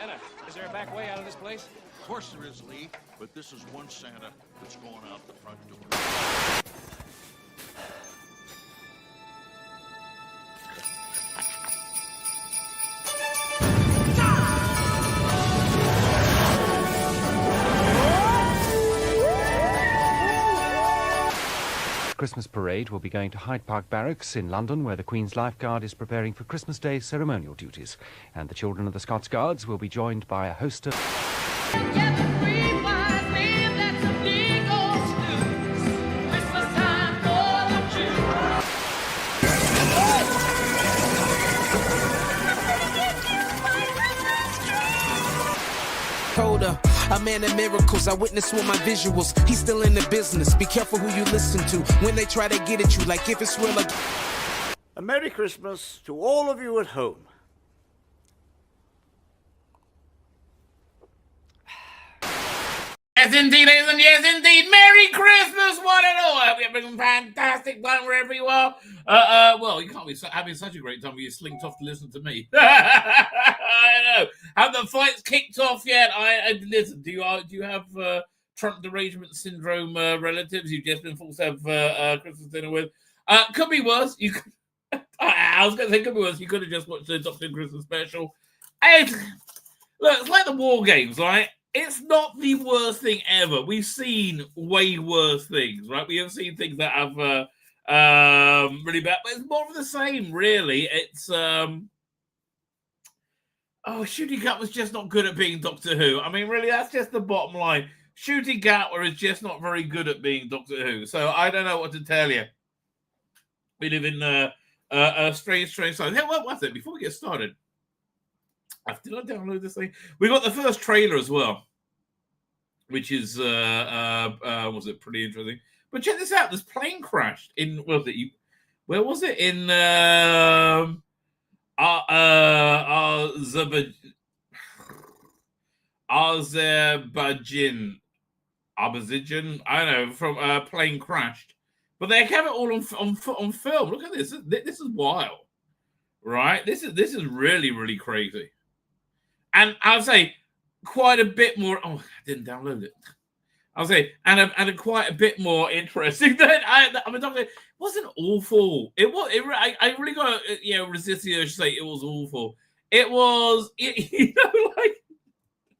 Santa, is there a back way out of this place? Of course there is, Lee, but this is one Santa that's going out the front door. Christmas parade will be going to Hyde Park Barracks in London, where the Queen's Lifeguard is preparing for Christmas Day ceremonial duties. And the children of the Scots Guards will be joined by a host of... A man of miracles, I witness with my visuals. He's still in the business. Be careful who you listen to when they try to get at you, like if it's real. A Merry Christmas to all of you at home. Yes, indeed, ladies, and yes, indeed. Merry Christmas, one and all. I hope you're having a fantastic time wherever you are. Well, you can't be having such a great time when you're slinked off to listen to me. I know. Have the fights kicked off yet? I listen. Do you have Trump derangement syndrome relatives you've just been forced to have Christmas dinner with? Could be worse. You could, I was going to say could be worse. You could have just watched the Doctor Christmas special. Look, it's like the war games, right? It's not the worst thing ever. We've seen way worse things, right? We have seen things that have really bad, but it's more of the same, really. It's Shooty Gatwa was just not good at being Doctor Who. I mean, really, that's just the bottom line. Shooty Gatwa is just not very good at being Doctor Who. So I don't know what to tell you. We live in a strange times. Hey, what was it? Before we get started, did I download this thing? We got the first trailer as well, which is was it pretty interesting? But check this out: this plane crashed in where was it in Azerbaijan. I don't know. From a plane crashed, but they have it all on film. Look at this. This is wild, right? This is really, really crazy. And I'll say quite a bit more. Oh, I didn't download it. I'll say and quite a bit more interesting than I mean, it wasn't awful. It was. I really got to resist the urge to say it was awful. It was like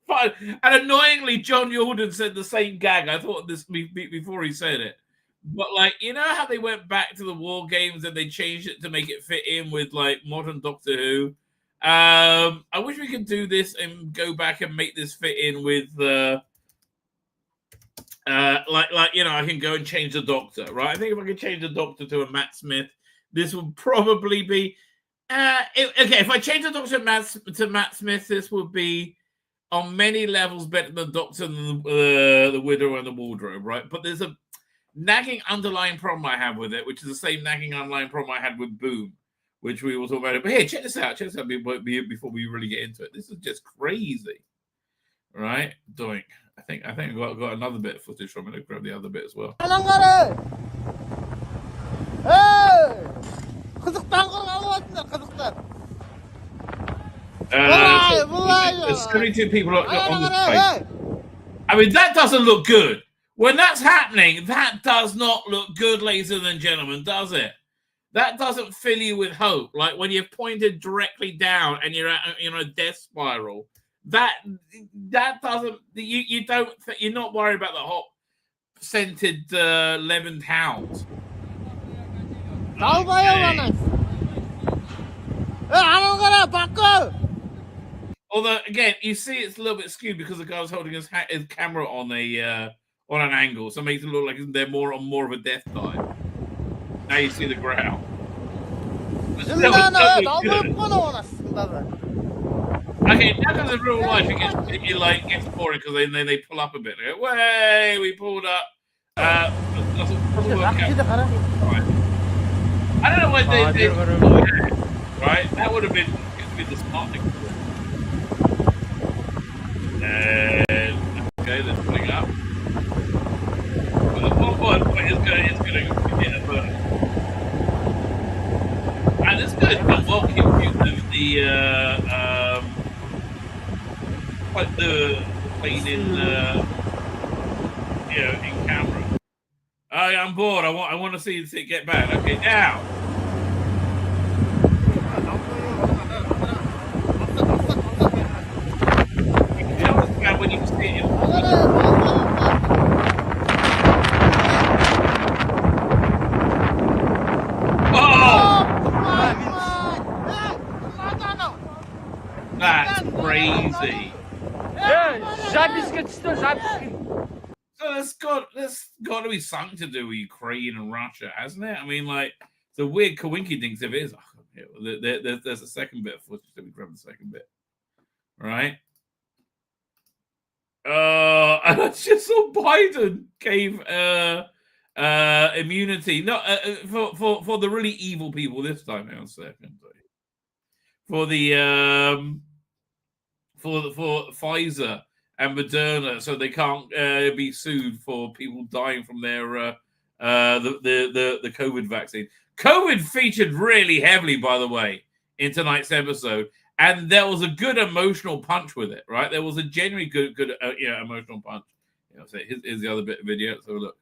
fun. And annoyingly, John Jordan said the same gag. I thought this before he said it. But like, you know how they went back to the war games and they changed it to make it fit in with like modern Doctor Who. I wish we could do this and go back and make this fit in with I can go and change the Doctor, right? I think if I could change the Doctor to a Matt Smith, this would probably be okay. If I change the Doctor to Matt Smith, this would be on many levels better than Doctor than the Widow and the Wardrobe, right? But there's a nagging underlying problem I have with it, which is the same nagging underlying problem I had with Boom, which we will talk about it. But here, check this out. Check this out before we really get into it. This is just crazy, right? Doink. I think I got another bit of footage from it. I'll grab the other bit as well. There's 72 people on this page. I mean, that doesn't look good. When that's happening, that does not look good, ladies and gentlemen, does it? That doesn't fill you with hope. Like when you're pointed directly down and you're in a death spiral. That doesn't. You're not worried about the hot scented lemon hounds. Although again, you see, it's a little bit skewed because the guy's holding his camera on an angle, so it makes it look like they're more of a death dive. Now you see the ground. Okay, now because in real life it gets boring because then they pull up a bit. They go, way we pulled up. Doesn't work out. Right. I don't know why they did. Right, that would have been the smart thing. And okay, they're pulling up. But the one point is going to get a burn. And it's good. But well, the like the plane in in camera. I'm bored. I want to see it get bad. Okay, now. You can tell it's bad when you see it. That's crazy. So that's got to be something to do with Ukraine and Russia, hasn't it? I mean, like, the weird coinky things if it is. There's a second bit of footage. Let me grab the second bit. Right? And I just saw Biden gave immunity. For the really evil people this time. Hang on a second. For the for Pfizer and Moderna, so they can't be sued for people dying from their the COVID vaccine. COVID featured really heavily, by the way, in tonight's episode, and there was a good emotional punch with it. Right, there was a genuinely good emotional punch. So here's the other bit of video. Let's have a look.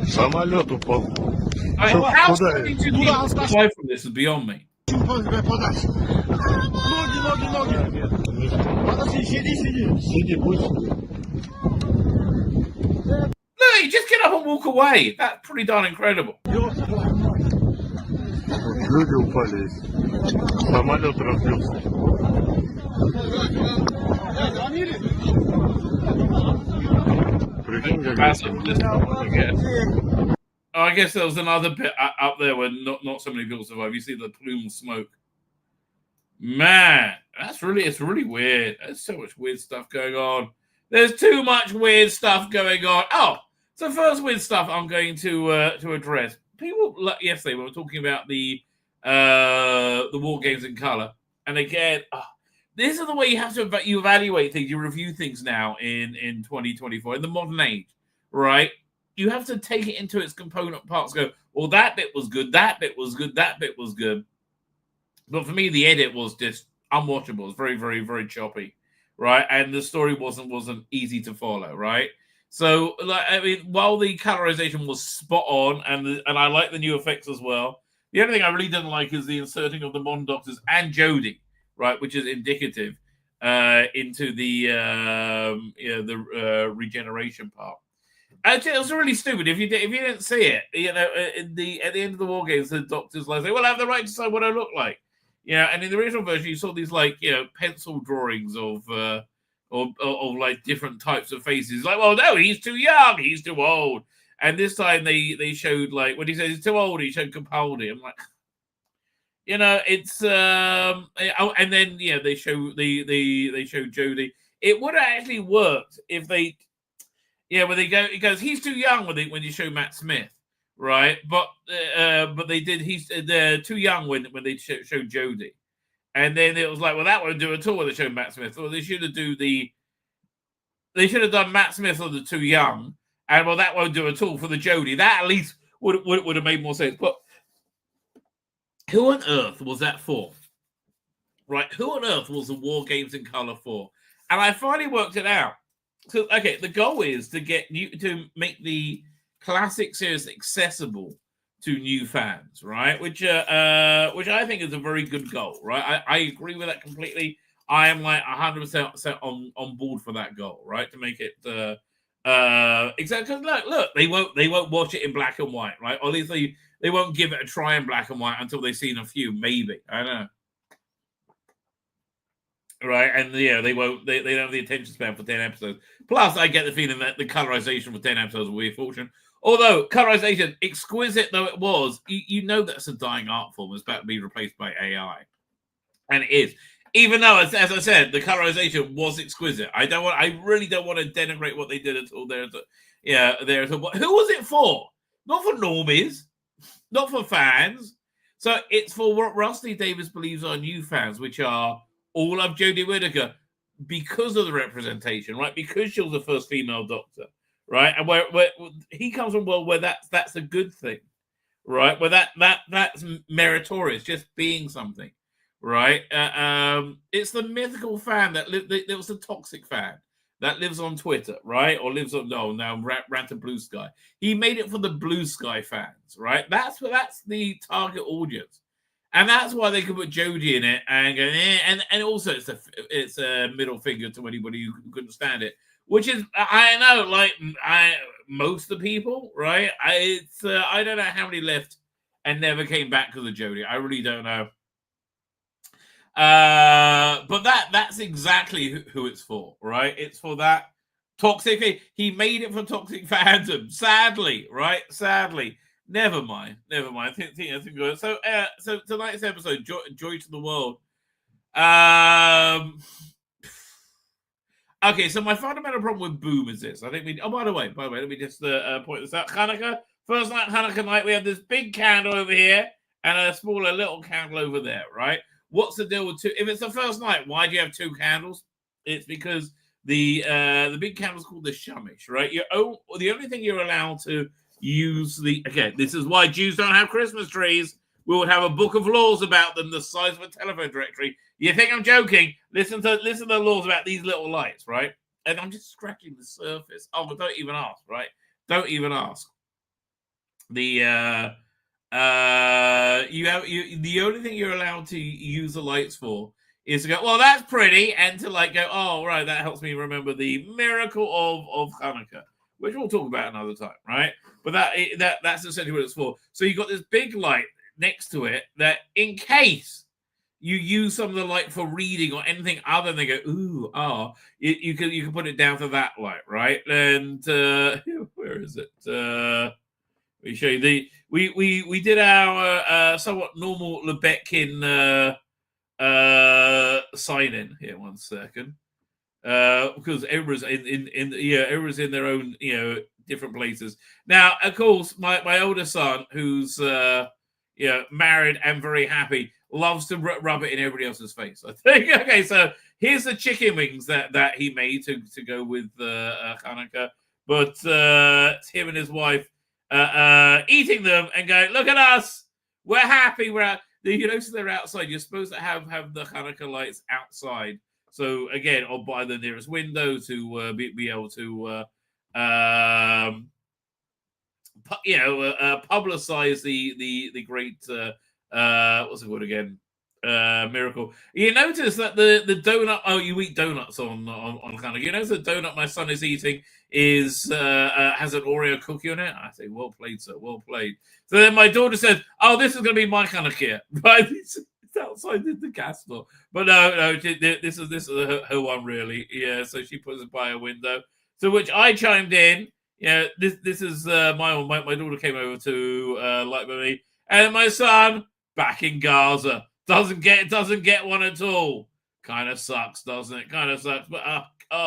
Самолет упал. How 72 people survive from this is beyond me. Ноги. Подожди, сиди, пусть. No, you just get up and walk away. That's pretty darn incredible. Люди упали. Самолет разбился. I guess there was another bit up there where not so many people survive. You see the plume of smoke. Man, it's really weird. There's so much weird stuff going on. There's too much weird stuff going on. Oh, so first weird stuff I'm going to address. People yesterday we were talking about the war games in color, and again, this is the way you have to evaluate things. You review things now in 2024 in the modern age, right? You have to take it into its component parts. Go, well, that bit was good. That bit was good. That bit was good. But for me, the edit was just unwatchable. It was very, very, very choppy, right? And the story wasn't easy to follow, right? So, while the colorization was spot on, and I like the new effects as well, the only thing I really didn't like is the inserting of the Bond doctors and Jodie, right, which is indicative into the regeneration part. It was really stupid. If you didn't see it, at the end of the war games, the doctors like say, "Well, I have the right to decide what I look like." And in the original version, you saw these pencil drawings of like different types of faces. Like, well, no, he's too young, he's too old. And this time they showed, like, when he says he's too old, he showed Capaldi. I'm like, it's and then they show they show Jodie. It would have actually worked if they. When he goes, he's too young when you show Matt Smith, right? But they did. They're too young when they showed Jodie, and then it was like, well, that won't do at all when they showed Matt Smith. Well, they should have done Matt Smith for the too young, and well, that won't do at all for the Jodie. That at least would have made more sense. But who on earth was that for? Right? Who on earth was the War Games in Color for? And I finally worked it out. So, okay, the goal is to make the classic series accessible to new fans, right? Which I think is a very good goal, right? I agree with that completely. I am like 100% on board for that goal, right? To make it exactly. Look, they won't watch it in black and white, right? Or at least they won't give it a try in black and white until they've seen a few, maybe. I don't know. Right, and they don't have the attention span for 10 episodes. Plus, I get the feeling that the colorization for 10 episodes will be a fortune. Although, colorization, exquisite though it was, you know that's a dying art form. It's about to be replaced by AI. And it is. Even though, as I said, the colorization was exquisite. I really don't want to denigrate what they did at all. Who was it for? Not for normies. Not for fans. So it's for what Rusty Davis believes are new fans, which are all of Jodie Whittaker because of the representation, right? Because she was the first female doctor, right? And where he comes from a world where that's a good thing, right? Where that's meritorious, just being something, right? It's the mythical fan that there was the toxic fan that lives on Twitter, right? Or lives on ran to Blue Sky. He made it for the Blue Sky fans, right? That's the target audience, and that's why they could put Jodie in it and go, and also it's a middle finger to anybody who couldn't stand it, which is I know, like most of the people, right? I don't know how many left and never came back because of Jodie. I really don't know. But that's exactly who it's for, right? It's for that toxic. He made it for toxic fandom. Sadly, right? Sadly. Never mind. I think good. So tonight's episode, Joy to the World. Okay, so my fundamental problem with Boom is this. I think we. Oh, by the way, let me just point this out. Hanukkah, first night, Hanukkah night, we have this big candle over here and a smaller little candle over there, right? What's the deal with two? If it's the first night, why do you have two candles? It's because the big candle is called the shamish, right? The only thing you're allowed to use this is why Jews don't have Christmas trees. We would have a book of laws about them the size of a telephone directory. You think I'm joking? Listen to the laws about these little lights, right? And I'm just scratching the surface. Oh, but don't even ask, right? Don't even ask. The the only thing you're allowed to use the lights for is to go, well, that's pretty, and to like go, oh, right, that helps me remember the miracle of Hanukkah, which we'll talk about another time, right? But that's essentially what it's for. So you've got this big light next to it that in case you use some of the light for reading or anything other than go, ooh, you can put it down to that light, right? And where is it? We show you we did our somewhat normal Lebetkin sign in here. 1 second, because everyone's everyone's in their own different places. Now, of course, my older son, who's married and very happy, loves to rub it in everybody else's face, I think. Okay, so here's the chicken wings that he made to go with Hanukkah, but it's him and his wife eating them and going, look at us, we're happy, we're out. You notice they're outside. You're supposed to have the Hanukkah lights outside, so again, or by the nearest window to be able to publicize the great what's the word again, miracle. You notice that the donut, you eat donuts on Hanukkah. You notice the donut my son is eating has an Oreo cookie on it. I say, well played, sir, well played. So then my daughter says, oh, this is going to be my Hanukkah, right? It's outside the gas store. But no, this is her one, really. Yeah, so she puts it by a window, so which I chimed in. Yeah, this is my daughter came over to like with me, and my son back in Gaza doesn't get one at all. Kind of sucks, doesn't it? Kind of sucks. But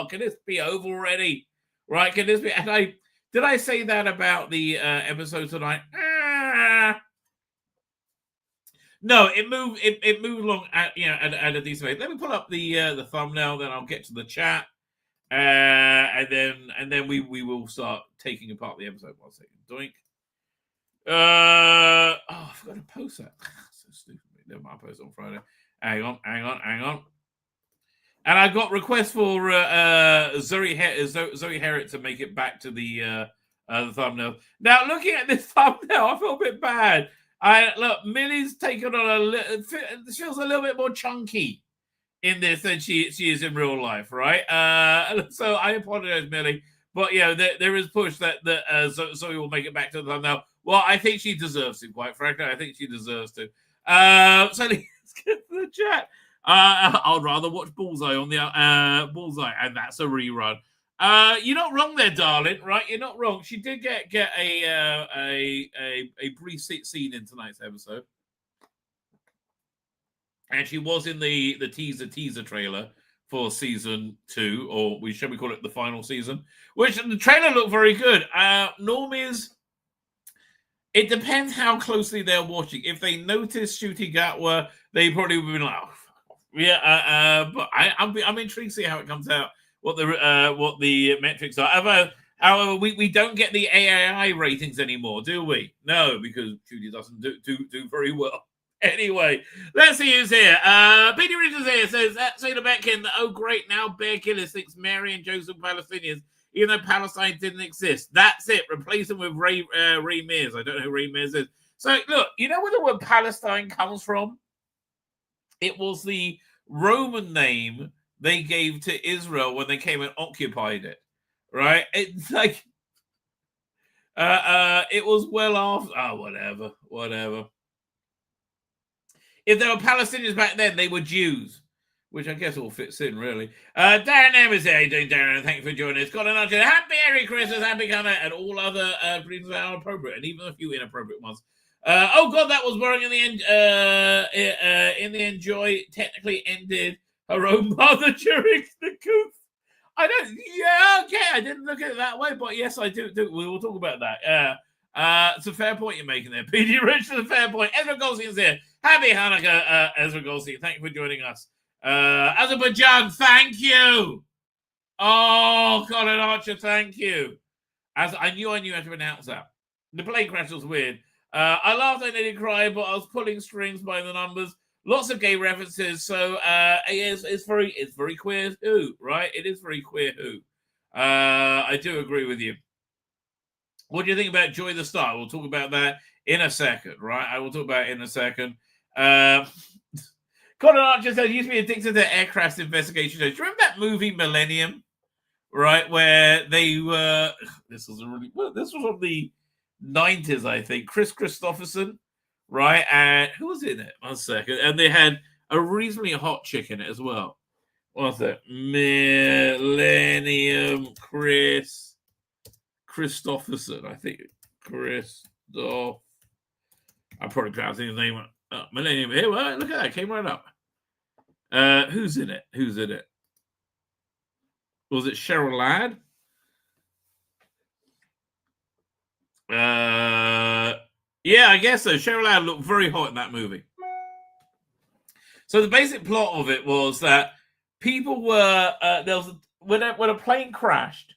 can this be over already? Right? Can this be? And did I say that about the episode tonight? No, it moved along at a decent rate. Let me pull up the thumbnail, then I'll get to the chat. And then we will start taking apart the episode. 1 second. Doink. I forgot to post that. So stupid. Never mind, I post it on Friday. Hang on. And I got requests for Zoe Herrick to make it back to the thumbnail. Now, looking at this thumbnail, I feel a bit bad. Look, Millie's taken on it feels a little bit more chunky in this than she is in real life, right? So I apologize, Millie, but there is push that Zoe will make it back to the thumbnail. Well, I think she deserves to, quite frankly. I think she deserves to. So let's get to the chat. I'd rather watch Bullseye on the Bullseye, and that's a rerun. You're not wrong there, darling. Right? You're not wrong. She did get a brief scene in tonight's episode. And she was in the teaser trailer for season 2, or shall we call it the final season? Which the trailer looked very good. Normies, it depends how closely they're watching. If they notice Shooty Gatwa, they probably would be like, oh, yeah. But I'm intrigued to see how it comes out. What the metrics are. However, we don't get the AAI ratings anymore, do we? No, because Shooty doesn't do very well. Anyway, let's see who's here. Peter Richards here says, Tzvi Lebetkin, oh great, now Bear Killers thinks Mary and Joseph Palestinians, even though Palestine didn't exist. That's it. Replace them with Ray Mears. I don't know who Ray Mears is. So, look, you know where the word Palestine comes from? It was the Roman name they gave to Israel when they came and occupied it, right? It's like, it was well after, whatever. If there were Palestinians back then, they were Jews, which I guess all fits in, really. Darren M is here. How you doing, Darren? Thank you for joining us. Colin Archer, happy Merry Christmas, happy Hanukkah, and all other greetings that are appropriate, and even a few inappropriate ones. Oh God, that was boring in the end. In the end, Joy technically ended her own mother during the coup. I didn't look at it that way, but yes, I do. We will talk about that. It's a fair point you're making there. PD Rich, a fair point. Ezra Goldstein's here. Happy Hanukkah, Ezra Goldstein. Thank you for joining us. Azerbaijan, thank you. Oh, Colin Archer, thank you. As I knew I had to pronounce that. The plane crash was weird. I laughed, I nearly cried, but I was pulling strings by the numbers. Lots of gay references, so it's very queer who, right? It is very queer who. I do agree with you. What do you think about Joy the Star? We'll talk about that in a second, right? I will talk about it in a second. Colin Archer said, used to be addicted to aircraft investigation. Do you remember that movie Millennium? Right, where they were. This was from the 90s, I think. Chris Christopherson, right? And who was in it? 1 second. And they had a reasonably hot chick in it as well. What's that? Millennium Christopherson, I think. I'm probably pronouncing his name. Millennium. Here, well, look at that. It came right up. Who's in it? Was it Cheryl Ladd? Yeah, I guess so. Cheryl Ladd looked very hot in that movie. So the basic plot of it was that people were when a plane crashed,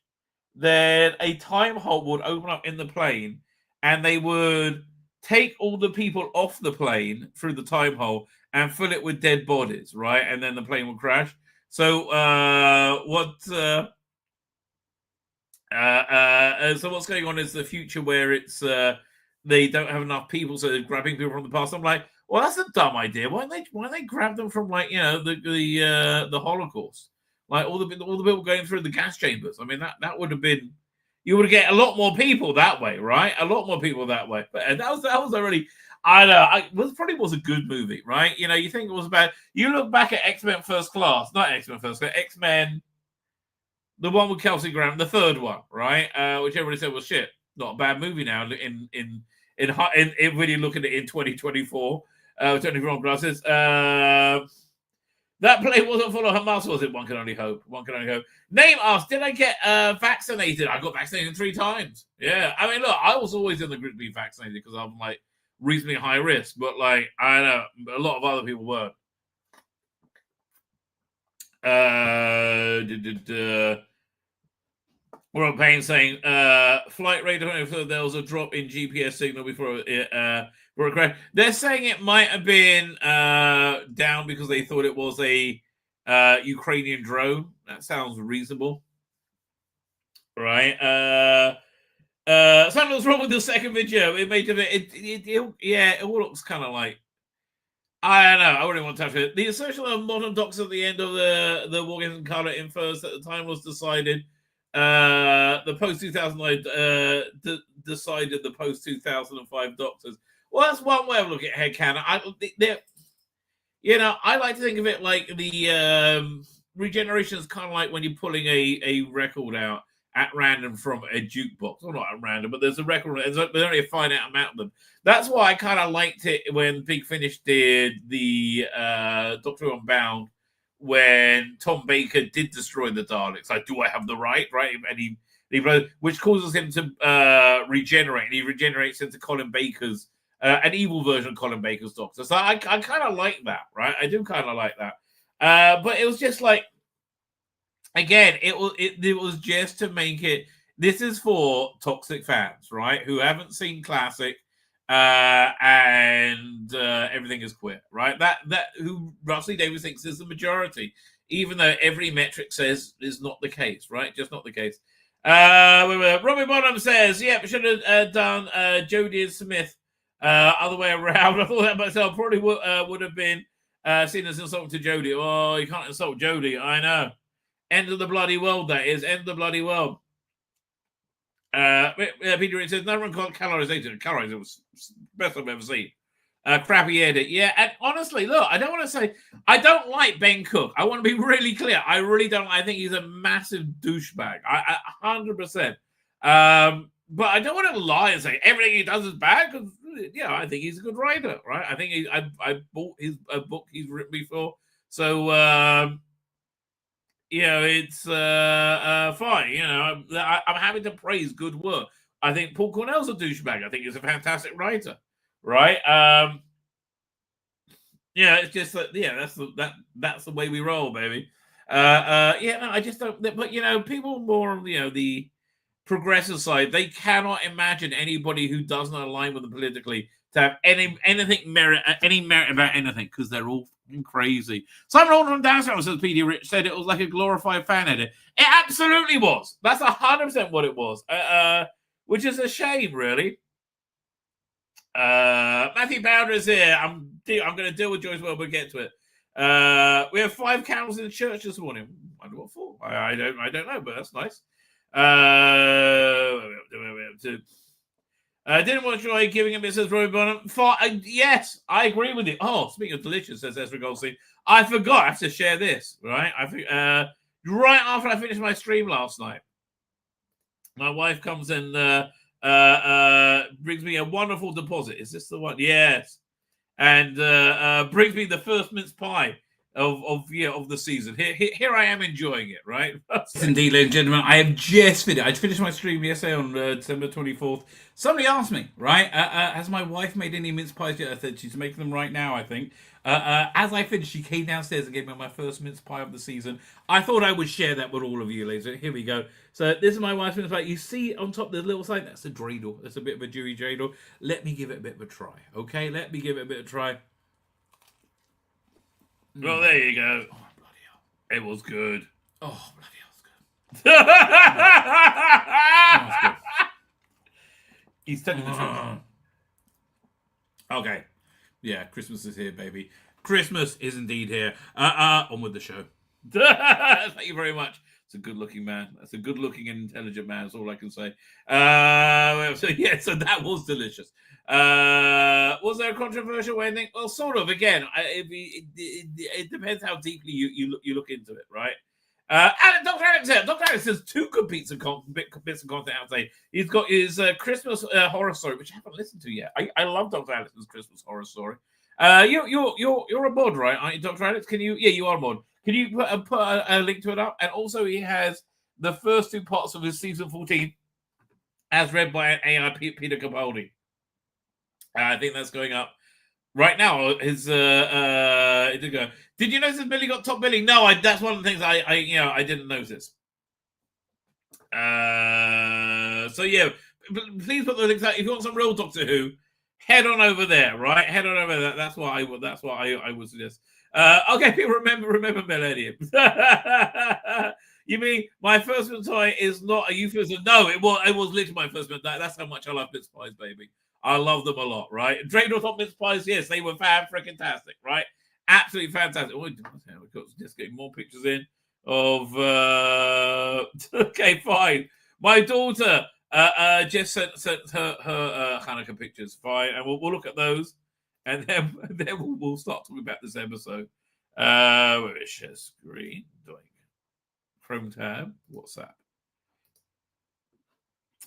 then a time hole would open up in the plane, and they would take all the people off the plane through the time hole and fill it with dead bodies, right? And then the plane would crash. So what's going on is the future where it's they don't have enough people, so they're grabbing people from the past. I'm like, well, that's a dumb idea. Why don't they grab them from, like, the Holocaust, like all the people going through the gas chambers? I mean, that would have been, you would get a lot more people that way, right? A lot more people that way. But that was a really, I know, it probably was a good movie, right? You know, you think it was about, you look back at X-Men First Class, not X-Men First Class, X-Men, the one with Kelsey Grammer, the third one, right? Which everybody said was shit. Not a bad movie now in when you look at it in 2024, 24 glasses. That plane wasn't full of Hamas, was it? One can only hope. Name asked, did I get vaccinated? I got vaccinated 3 times. Yeah. I mean, look, I was always in the group to be vaccinated because I'm, like, reasonably high risk. But, like, I know a lot of other people weren't. Rob Payne saying, flight radar, there was a drop in GPS signal before a crash. They're saying it might have been down because they thought it was a Ukrainian drone. That sounds reasonable. Right. Something was wrong with the second video. It made it all looks kind of like, I don't know. I wouldn't want to touch it. The assertion of modern docs at the end of the Morgan Carter infers that the time was decided. The post 2009 decided the post 2005 doctors. Well, that's one way of looking at headcanon. I like to think of it like the regeneration is kind of like when you're pulling a record out at random from a jukebox. Well, not at random, but there's a record. There's only a finite amount of them. That's why I kind of liked it when Big Finish did the Doctor Who Unbound, when Tom Baker did destroy the Daleks. Like, do I have the right? And he which causes him to regenerate, and he regenerates into Colin Baker's an evil version of Colin Baker's Doctor. So I kind of like that, right? I do kind of like that. But it was just like, again, it was just to make it. This is for toxic fans, right? Who haven't seen Classic, and everything is queer, right? That who Russell Davis thinks is the majority, even though every metric says is not the case, right? Just not the case. Robbie Bonham says, "Yep, should have done Jodie and Smith other way around." I thought that myself. Probably would have been seen as insulting to Jodie. Oh, you can't insult Jodie. I know. End of the bloody world. That is end of the bloody world. Peter says, "No one called calorization. Calorization was best I've ever seen." Crappy edit. Yeah, and honestly, look, I don't want to say I don't like Ben Cook. I want to be really clear. I really don't. I think he's a massive douchebag. 100%. But I don't want to lie and say everything he does is bad because I think he's a good writer, right? I think I bought his book he's written before, so it's fine. I'm happy to praise good work. I think Paul Cornell's a douchebag. I think he's a fantastic writer. Right. It's just that that's the way we roll, baby. I just don't. But people more on the progressive side, they cannot imagine anybody who doesn't align with them politically to have any merit about anything because they're all crazy. Simon Alden from Downstairs says PD Rich said it was like a glorified fan edit. It absolutely was. That's 100% what it was. Which is a shame, really. Matthew Bowder is here. I'm going to deal with Joyce well. We'll get to it. We have 5 candles in the church this morning. I wonder what for. I don't know, but that's nice. Didn't want to try giving him. It says Roy Bonham. Yes, I agree with you. Oh, speaking of delicious, says Ezra Goldstein. I forgot. I have to share this. Right. I think right after I finished my stream last night, my wife comes and brings me a wonderful deposit. Is this the one? Yes. And brings me the first mince pie of the season. Here I am enjoying it, right? Indeed, ladies and gentlemen, I have just finished. I finished my stream yesterday on December 24th. Somebody asked me, right, has my wife made any mince pies yet? I said she's making them right now, I think. As I finished, she came downstairs and gave me my first mince pie of the season. I thought I would share that with all of you, ladies. Here we go. So this is my wife's mince pie. You see on top of the little side, that's a dreidel. That's a bit of a Jewy dreidel. Let me give it a bit of a try, okay? Let me give it a bit of a try. Well, there you go. Oh, bloody hell. It was good. Oh, bloody hell, it's good. Oh, good. He's telling the truth. Okay. Yeah, Christmas is here, baby. Christmas is indeed here. On with the show. Thank you very much. It's a good-looking man. That's a good-looking and intelligent man. That's all I can say. So that was delicious. Was there a controversial ending? Well, sort of. Again, it depends how deeply you look into it, right? Dr. Alex here. Dr. Alex has 2 good bits of content out there. He's got his Christmas horror story, which I haven't listened to yet. I love Dr. Alex's Christmas horror story. You're a mod, right? Aren't you, Dr. Alex? Can you? Yeah, you are a mod. Can you put a link to it up? And also, he has the first 2 parts of his season 14, as read by an AI Peter Capaldi. I think that's going up right now. His it did go. Did you notice Billy got top billing? No, that's one of the things I didn't notice. So yeah, please put the links out if you want some real Doctor Who. Head on over there, right? Head on over there. That's what I would suggest. Okay, people remember Millennium. You mean my first mince pie is not a euphemism? No, it was literally my first mince. That's how much I love mince pies, baby. I love them a lot, right? Dreidel top mince pies, yes, they were fan-freaking-tastic, right? Absolutely fantastic. Oh, we've got just getting more pictures in of. Okay, fine. My daughter just sent her Hanukkah pictures. Fine, and we'll look at those, and then we'll start talking about this episode. Where is share screen? Chrome tab. WhatsApp.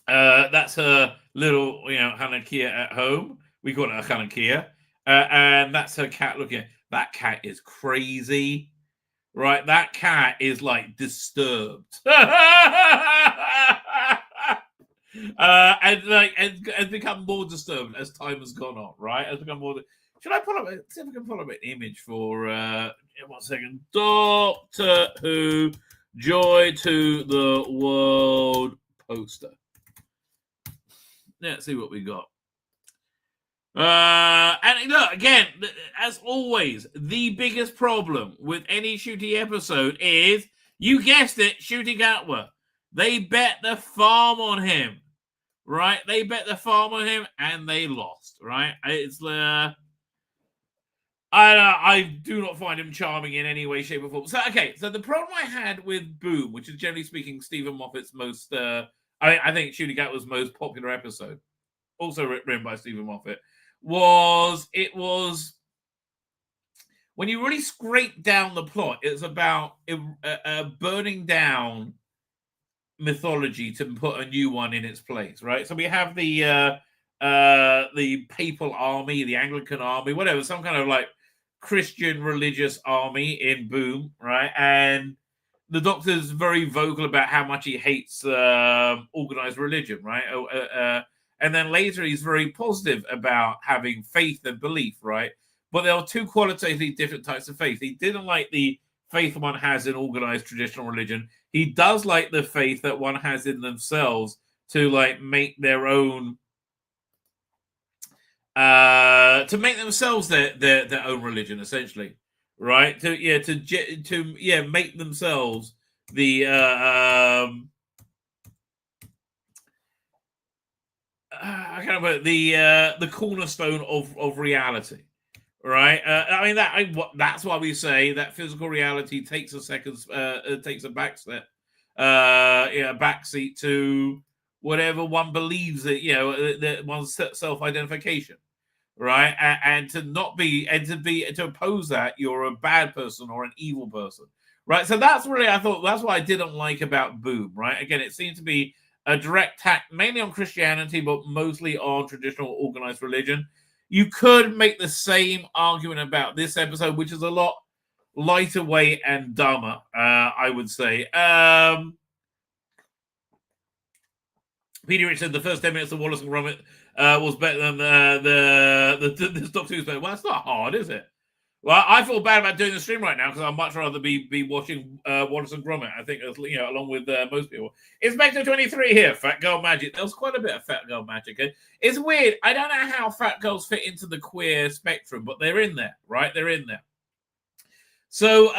That's her little, Hanukkah at home. We call it a Hanukkah. And that's her cat looking at. That cat is crazy. Right? That cat is like disturbed. and become more disturbed as time has gone on, right? Has become more. Should I pull up? See if I can pull up an image for 1 second. Doctor Who Joy to the World poster. Let's see what we got. And look, again, as always, the biggest problem with any Shooty episode is, you guessed it, Shooty Gatwa. They bet the farm on him, right? They bet the farm on him, and they lost, right? It's I do not find him charming in any way, shape, or form. So, okay, so the problem I had with Boom, which is generally speaking Stephen Moffat's most, I think Shooty Gatwa's most popular episode, also written by Stephen Moffat, was when you really scrape down the plot, it's about burning down mythology to put a new one in its place, right? So we have the papal army, the Anglican army, whatever, some kind of like Christian religious army in Boom, right? And the Doctor's very vocal about how much he hates organized religion, right? And then later he's very positive about having faith and belief, right? But there are two qualitatively different types of faith. He didn't like the faith one has in organized traditional religion. He does like the faith that one has in themselves to like make their own, to make themselves their own religion, essentially, right? To make themselves the the cornerstone of reality, right? I mean that's why we say that physical reality takes a backseat to whatever one believes that that one's self-identification, right? And to oppose that, you're a bad person or an evil person, right? So that's really, I thought that's what I didn't like about Boom, right? Again, it seemed to be a direct attack mainly on Christianity, but mostly on traditional organized religion. You could make the same argument about this episode, which is a lot lighter weight and dumber, I would say. Peter Rich said the first 10 minutes of Wallace and Gromit was better than this Doctor Who's better. Well, that's not hard, is it? Well, I feel bad about doing the stream right now because I'd much rather be watching Wallace and Gromit. I think, along with most people. Inspector 23 here, Fat Girl Magic. There was quite a bit of Fat Girl Magic. It's weird. I don't know how fat girls fit into the queer spectrum, but they're in there, right? They're in there. So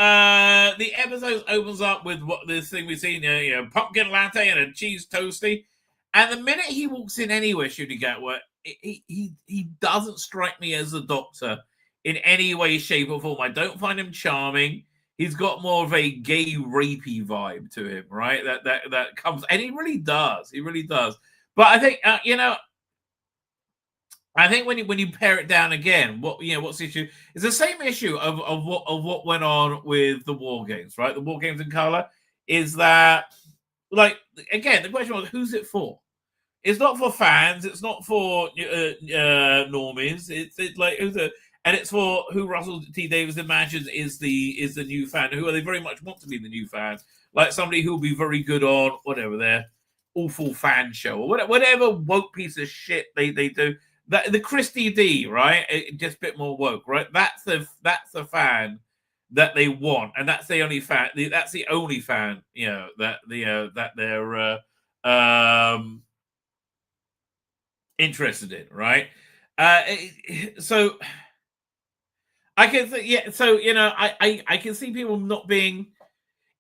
the episode opens up with this thing we've seen, pumpkin latte and a cheese toasty. And the minute he walks in anywhere, Shooty Gatwa, he doesn't strike me as a Doctor in any way, shape, or form. I don't find him charming. He's got more of a gay, rapey vibe to him, right? That comes, and he really does. He really does. But I think I think when you pare it down again, what's the issue? It's the same issue of what went on with the War Games, right? The War Games in Color is that, like, again, the question was, who's it for? It's not for fans. It's not for normies. It's like and it's for who Russell T Davies imagines is the new fan, who they very much want to be the new fans, like somebody who will be very good on whatever their awful fan show or whatever woke piece of shit they do. That the Christy D, right? Just a bit more woke, right? That's the fan that they want, and that's the only fan. That's the only fan, that they're interested in, right? So I can I can see people not being.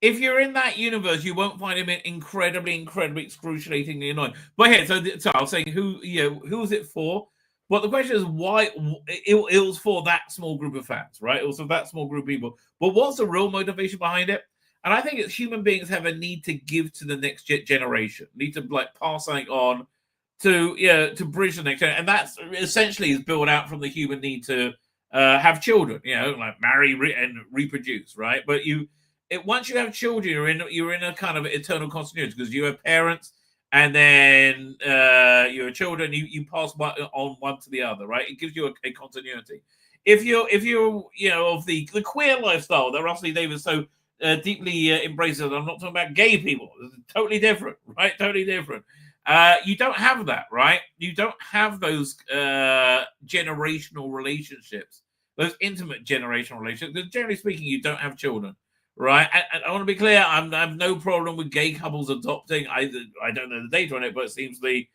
If you're in that universe, you won't find him incredibly excruciatingly annoying. But here, so I was saying, who's it for? But the question is why it was for that small group of fans, right? It was for that small group of people. But what's the real motivation behind it? And I think it's human beings have a need to give to the next generation, need to like pass something on to bridge the next generation. And that's essentially is built out from the human need to have children, like marry and reproduce, right? But once you have children, you're in a kind of eternal continuity because you have parents. And then your children, you pass on one to the other, right? It gives you a continuity. If you're of the queer lifestyle that Russell Davies so deeply embraces, I'm not talking about gay people. It's totally different, right? Totally different. You don't have that, right? You don't have those generational relationships, those intimate generational relationships. Because generally speaking, you don't have children. Right, and I want to be clear. I have no problem with gay couples adopting. I don't know the data on it, but it seems the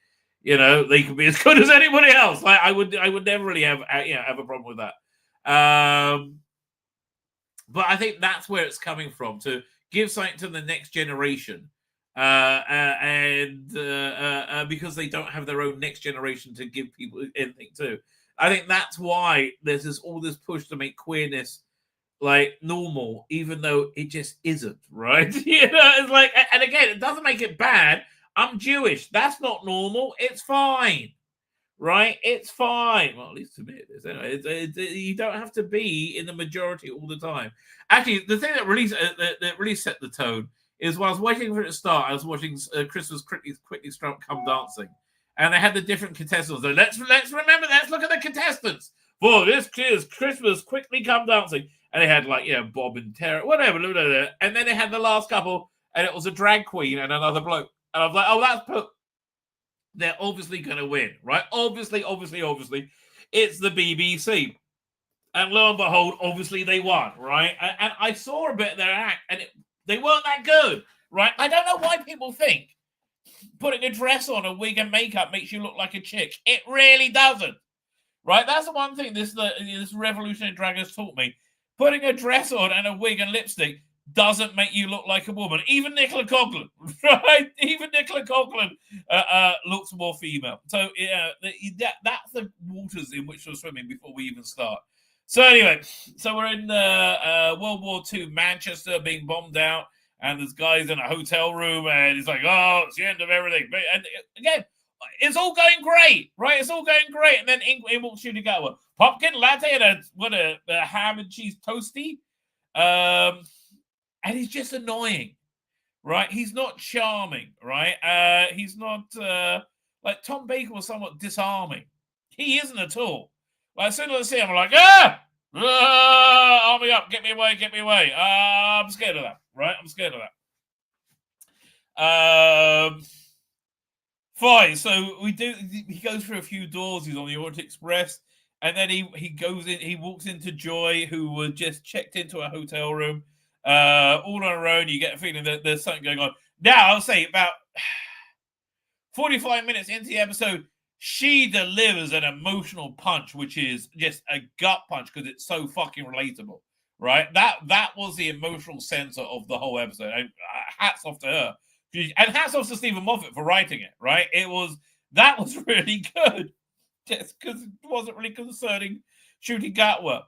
You know, they could be as good as anybody else. Like I would never really have a problem with that. But I think that's where it's coming from, to give something to the next generation, and because they don't have their own next generation to give people anything to. I think that's why there's all this push to make queerness like normal, even though it just isn't, right? It's like, and again, it doesn't make it bad. I'm Jewish. That's not normal. It's fine, right? It's fine. Well, at least to me it is. Anyway, you don't have to be in the majority all the time. Actually, the thing that really set the tone is when I was waiting for it to start, I was watching Christmas Quickly Come Dancing, and they had the different contestants. So let's remember. Let's look at the contestants for this year's Christmas Quickly Come Dancing, and they had like Bob and Tara, whatever, and then they had the last couple, and it was a drag queen and another bloke. And I was like, oh, they're obviously going to win, right? Obviously, it's the BBC. And lo and behold, obviously they won, right? And I saw a bit of their act, and they weren't that good, right? I don't know why people think putting a dress on, a wig and makeup makes you look like a chick. It really doesn't, right? That's the one thing this revolutionary drag has taught me. Putting a dress on and a wig and lipstick doesn't make you look like a woman. Even Nicola Coughlan, right? Even Nicola Coughlan looks more female. So that's the waters in which we're swimming before we even start. So anyway, so we're in World War II Manchester being bombed out, and there's guys in a hotel room, and it's like, oh, it's the end of everything. But and again, it's all going great, right? It's all going great, and then in walks Judy Gatwa, pumpkin latte and a ham and cheese toasty. And he's just annoying, right? He's not charming, right? He's not like Tom Baker was somewhat disarming. He isn't at all. Like, as soon as I see him, I'm like, army up, get me away. I'm scared of that, right? I'm scared of that. Fine. So he goes through a few doors. He's on the Orient Express, and then he goes in. He walks into Joy, who was just checked into a hotel room. All on her own. You get a feeling that there's something going on. Now, I'll say about 45 minutes into the episode, she delivers an emotional punch, which is just a gut punch because it's so fucking relatable, right? That was the emotional center of the whole episode. And hats off to her, and hats off to Stephen Moffat for writing it, right? That was really good, just because it wasn't really concerning shooting Gatwa.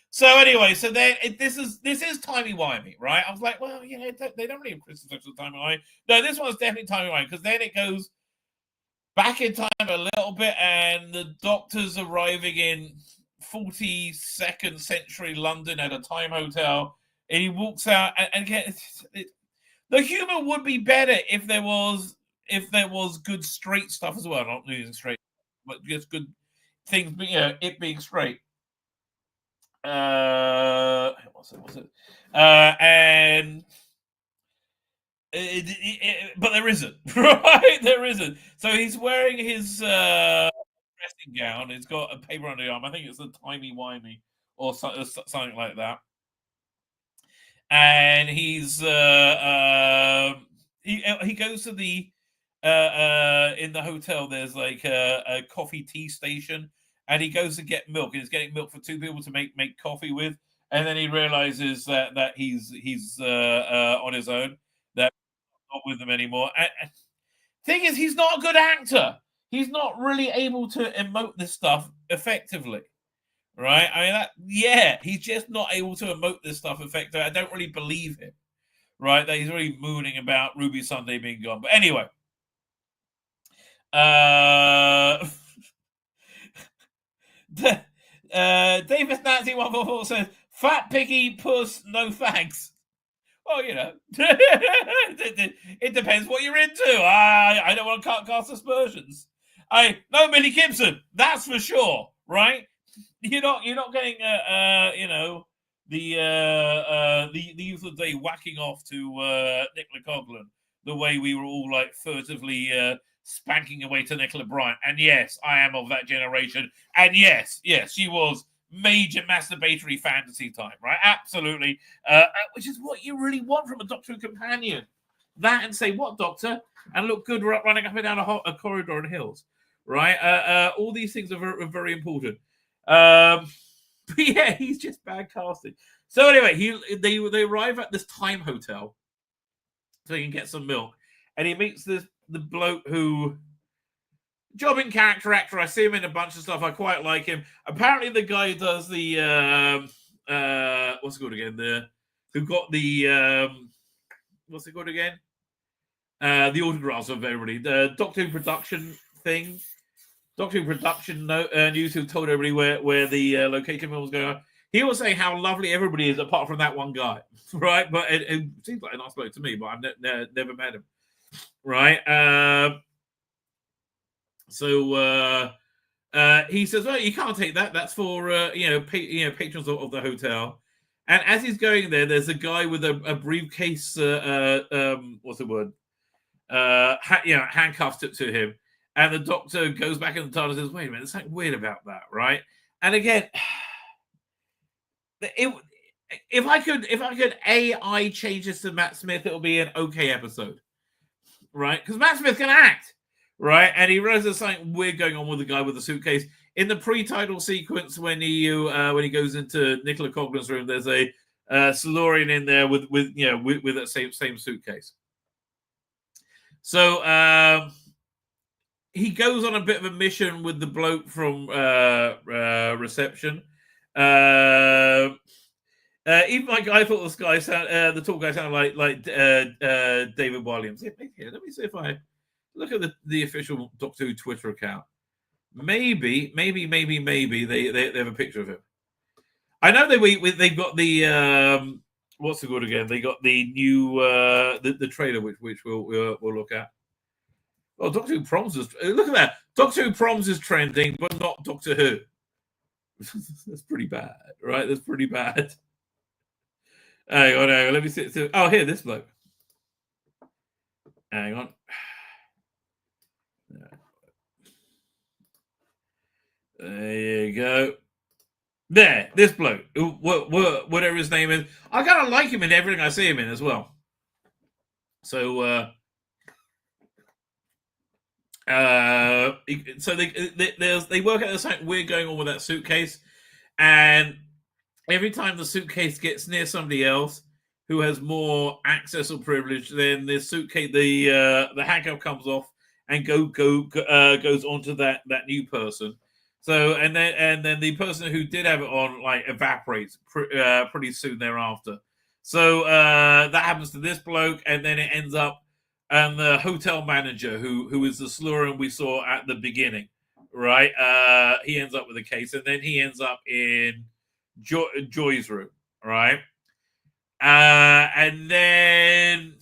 So anyway, so then this is timey-wimey, right? I was like, well, they don't really have Christmas special timey-wimey. No, this one's definitely timey-wimey, because then it goes back in time a little bit, and the Doctor's arriving in 42nd century London at a time hotel, and he walks out, and again, the humor would be better if there was good straight stuff as well. Not using straight, but just good things, it being straight. What's it? And but there isn't, right? There isn't. So he's wearing his dressing gown. It's got a paper under the arm. I think it's a timey-wimey or something like that. And he's he goes to the in the hotel. There's like a coffee tea station. And he goes to get milk, and he's getting milk for two people to make coffee with. And then he realizes that he's on his own, that not with them anymore. And thing is, he's not a good actor. He's not really able to emote this stuff effectively, right? I mean, he's just not able to emote this stuff effectively. I don't really believe him, right? That he's really mooning about Ruby Sunday being gone. But anyway, Davis Nancy 144 says, "Fat piggy puss, no thanks." Well, it depends what you're into. I don't want to cast aspersions. No Millie Gibson, that's for sure, right? You're not getting the youth of the day whacking off to Nicola Coughlan the way we were all like furtively spanking away to Nicola Bryant. And yes, I am of that generation. And yes, she was major masturbatory fantasy time, right? Absolutely. Which is what you really want from a Doctor Who companion. that and say, "What, doctor?" and look good running up and down a corridor in hills, right? All these things are very, very important. But yeah, he's just bad casting. So anyway, they arrive at this time hotel so he can get some milk, and he meets the bloke who, jobbing character actor. I see him in a bunch of stuff. I quite like him. Apparently, the guy who does the what's it called again? Who got the what's it called again? The autographs of everybody. The Doctor Who production thing. Doctor Who production news who told everybody where the location was going on. He was saying how lovely everybody is apart from that one guy, right? But it seems like a nice bloke to me, but I've never met him, right? So he says, "Well, you can't take that. That's for patrons of the hotel." And as he's going there, there's a guy with a briefcase. What's the word? Handcuffed to him. And the doctor goes back in the TARDIS and says, "Wait a minute, there's something weird about that, right?" And again, if I could AI change this to Matt Smith, it'll be an okay episode, right? Because Matt Smith can act, right? And he realizes there's something weird going on with the guy with the suitcase. In the pre-title sequence, when he goes into Nicola Coughlin's room, there's a Silurian in there with that same suitcase. So he goes on a bit of a mission with the bloke from reception. Even my guy thought this guy the tall guy sounded like David Williams. Here, let me see if I look at the official Doctor Who Twitter account. Maybe they have a picture of him. I know they've got the what's it called again? They got the new the trailer which we'll look at. Oh, Doctor Who Proms is... Look at that. Doctor Who Proms is trending, but not Doctor Who. That's pretty bad, right? That's pretty bad. Hang on. Let me see. Oh, here, this bloke. Hang on. There you go. There, this bloke. Whatever his name is. I kind of like him in everything I see him in as well. So... so they work out there's something weird going on with that suitcase, and every time the suitcase gets near somebody else who has more access or privilege, then the suitcase, the handcuff comes off and goes onto that new person. So and then the person who did have it on evaporates pretty soon thereafter. So that happens to this bloke, and then it ends up. And the hotel manager, who is the Silurian we saw at the beginning, right? He ends up with a case, and then he ends up in Joy's room, right? And then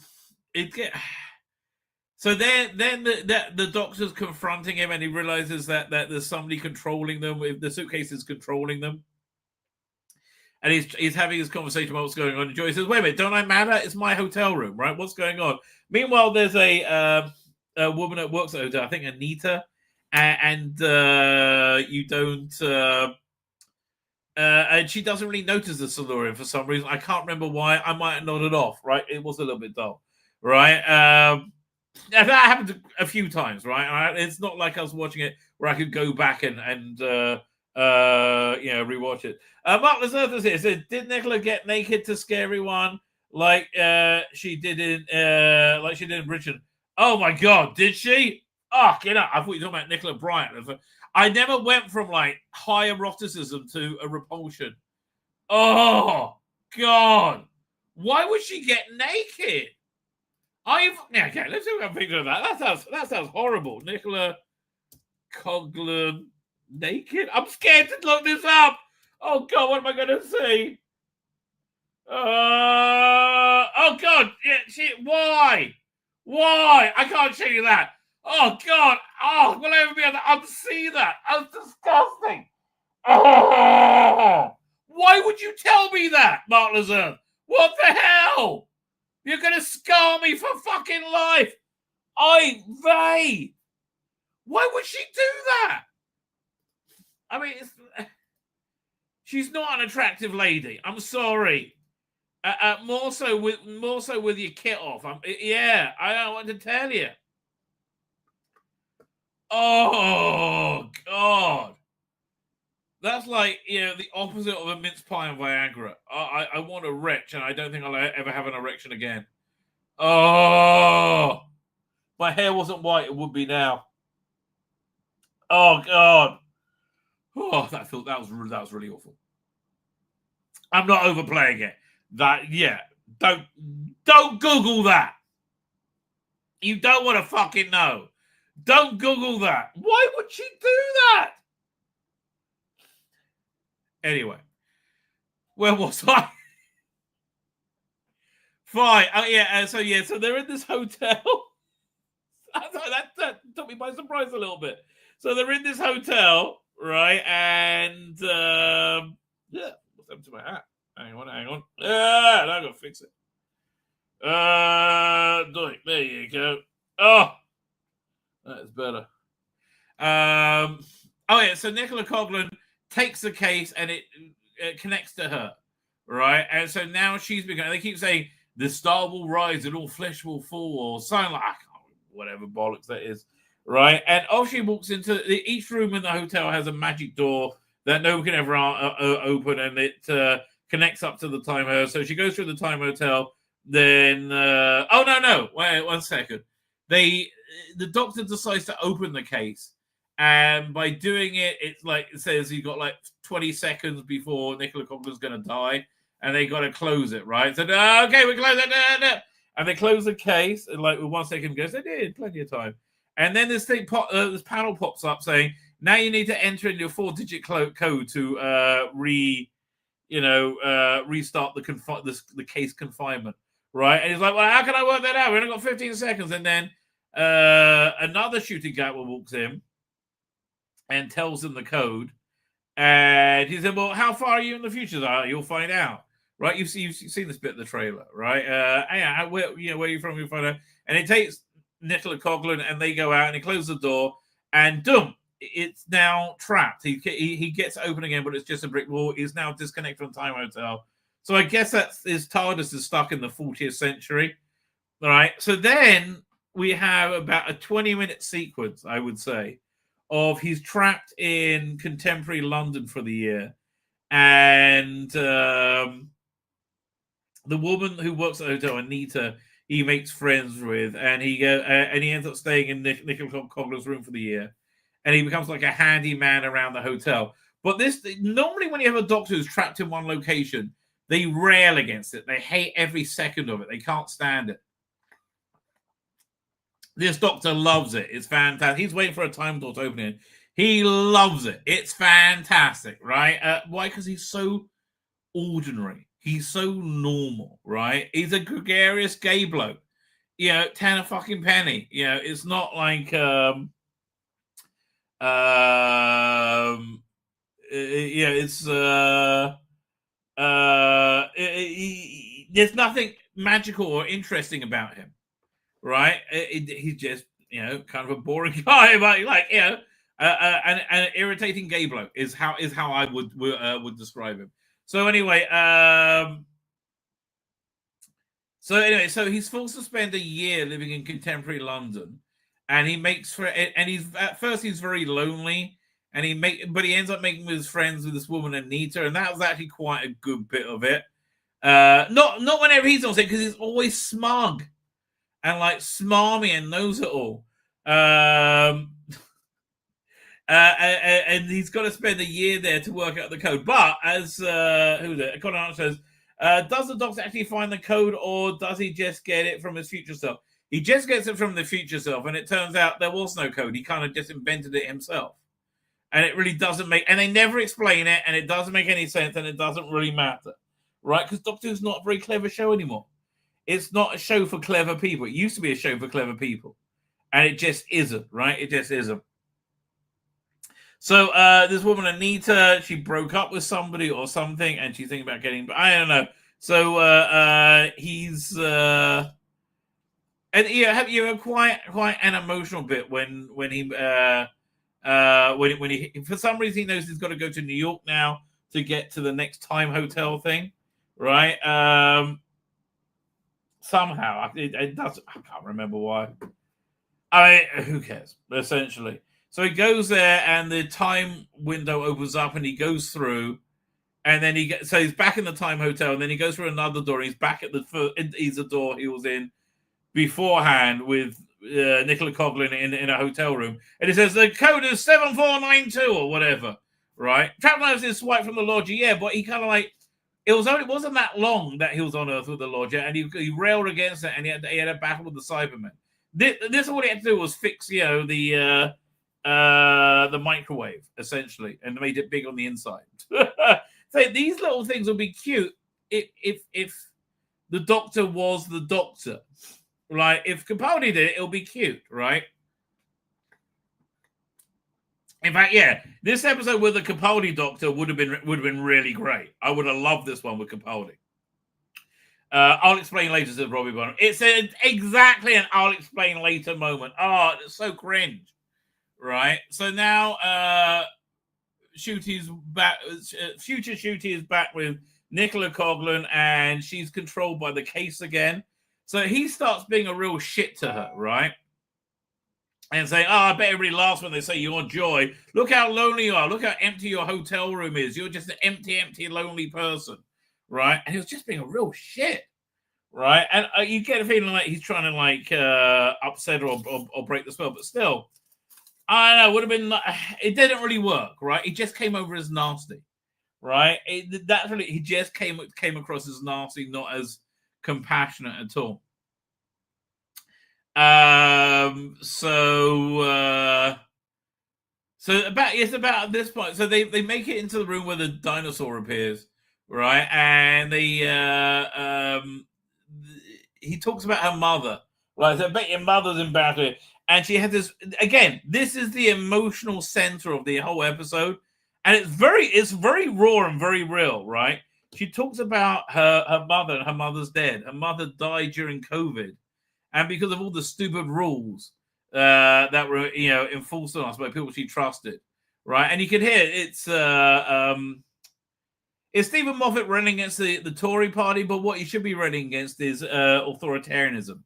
so then the doctor's confronting him, and he realizes that there's somebody controlling them. If the suitcase is controlling them. And he's having this conversation about what's going on. And Joy says, "Wait a minute, don't I matter? It's my hotel room, right? What's going on?" Meanwhile, there's a woman that works at the hotel, I think Anita, and you don't... and she doesn't really notice the Silurian for some reason. I can't remember why. I might have nodded off, right? It was a little bit dull, right? That happened a few times, right? It's not like I was watching it where I could go back and rewatch it. Mark Lazarus here said, "Did Nicola get naked to scare everyone like she did in Britain?" Oh my God, did she? Oh, get up! I thought you were talking about Nicola Bryant. I never went from high eroticism to a repulsion. Oh God, why would she get naked? Okay, let's see what I'm thinking of that. That sounds horrible. Nicola Coughlan naked. I'm scared to look this up. Oh God, what am I going to see? Oh God, yeah, why? I can't show you that. Oh God, will I ever be able to unsee that? That's disgusting. Oh, why would you tell me that, Mark Lazarus? What the hell? You're going to scar me for fucking life. Why would she do that? I mean, she's not an attractive lady. I'm sorry. More so with your kit off. Yeah, I don't want to tell you. Oh God, that's like the opposite of a mince pie and Viagra. I want a retch, and I don't think I'll ever have an erection again. Oh, my hair wasn't white; it would be now. Oh God. Oh, that was really awful. I'm not overplaying it. Don't Google that. You don't want to fucking know. Don't Google that. Why would she do that? Anyway, where was I? Fine. Oh yeah. So they're in this hotel. that took me by surprise a little bit. So they're in this hotel, right? And what's happened to my hat? Hang on. Yeah, I gotta fix it. There you go. Oh, that's better. So Nicola Coughlan takes the case and it connects to her, right? And so now she's become. They keep saying the star will rise and all flesh will fall, or something like whatever bollocks that is, right? And off she walks into each room in the hotel has a magic door that no one can ever open, and it connects up to the time hotel. So she goes through the time hotel. Then wait 1 second. The doctor decides to open the case, and by doing it, it's like it says you got like 20 seconds before Nicola Coughlan's going to die, and they got to close it, right? So okay, we close it, and they close the case, and like with 1 second goes, they did plenty of time, and then this panel pops up saying now you need to enter in your 4-digit code to restart the case confinement, right? And he's like, well, how can I work that out? We only got 15 seconds, and then another shooting guy walks in and tells him the code, and he said, well, how far are you in the future? You'll find out, right? You've seen this bit of the trailer, right? Where are you from? You'll find out. And it takes Nicola Coughlan, and they go out, and he closes the door, and boom, it's now trapped. He gets open again, but it's just a brick wall. He's now disconnected from Time Hotel. So I guess his TARDIS is stuck in the 40th century. All right. So then we have about a 20-minute sequence, I would say, of he's trapped in contemporary London for the year. And the woman who works at the hotel, Anita, he makes friends with, and he ends up staying in Nicola Coughlan's room for the year. And he becomes like a handyman around the hotel. But normally when you have a doctor who's trapped in one location, they rail against it. They hate every second of it. They can't stand it. This doctor loves it. It's fantastic. He's waiting for a time door to open it. He loves it. It's fantastic, right? Why? Because he's so ordinary. He's so normal, right? He's a gregarious gay bloke. 10 a fucking penny. It's not like there's nothing magical or interesting about him, right? He's just kind of a boring guy, but an irritating gay bloke is how I would describe him. So anyway, so he's forced to spend a year living in contemporary London, and he makes at first he's very lonely. And but he ends up making his friends with this woman Anita, and that was actually quite a good bit of it. Not whenever he's on set, because he's always smug and like smarmy and knows it all. And he's got to spend a year there to work out the code. But as Conor says, does the doctor actually find the code, or does he just get it from his future self? He just gets it from the future self, and it turns out there was no code. He kind of just invented it himself. And it really doesn't and they never explain it, and it doesn't make any sense, and it doesn't really matter, right? Because Doctor Who's not a very clever show anymore. It's not a show for clever people. It used to be a show for clever people, and it just isn't, right? It just isn't. So this woman, Anita, she broke up with somebody or something, and she's thinking about getting, but I don't know. So he's... and you have quite an emotional bit when he... when he for some reason he knows he's got to go to New York now to get to the next Time Hotel thing, right? Somehow, it does. I can't remember why. I mean, who cares? Essentially, so he goes there, and the time window opens up, and he goes through, and then so he's back in the time hotel, and then he goes through another door. And he's back at the door he was in beforehand with Nicola Coughlan in a hotel room, and it says the code is 7492 or whatever, right? Traveler is swipe from the lodger, yeah, but he kind of like it wasn't that long that he was on Earth with the lodger, and he railed against it, and he had a battle with the Cybermen. This all he had to do was fix, the microwave essentially, and made it big on the inside. So these little things would be cute if the Doctor was the Doctor. Right, if Capaldi did it, it'll be cute, right? In fact, yeah, this episode with the Capaldi Doctor would have been really great. I would have loved this one with Capaldi. I'll explain later, says Robbie Bonham. It's exactly an I'll explain later moment. Oh, it's so cringe, right? So now Shooty's back. Future Shooty is back with Nicola Coughlan, and she's controlled by the case again. So he starts being a real shit to her, right? And saying, I bet everybody laughs when they say you're Joy. Look how lonely you are. Look how empty your hotel room is. You're just an empty, lonely person, right? And he was just being a real shit, right? And you get a feeling like he's trying to upset her or break the spell, but still, I don't know, would have been, it didn't really work, right? He just came over as nasty, right? He just came across as nasty, not as compassionate at all. It's about this point. So they make it into the room where the dinosaur appears, right? And he talks about her mother, right? So I bet your mother's in battle, and she had this again. This is the emotional center of the whole episode, and it's very raw and very real, right? She talks about her mother, and her mother's dead. Her mother died during COVID, and because of all the stupid rules that were, enforced on us by people she trusted, right? And you can hear it's Stephen Moffat running against the Tory party, but what you should be running against is authoritarianism,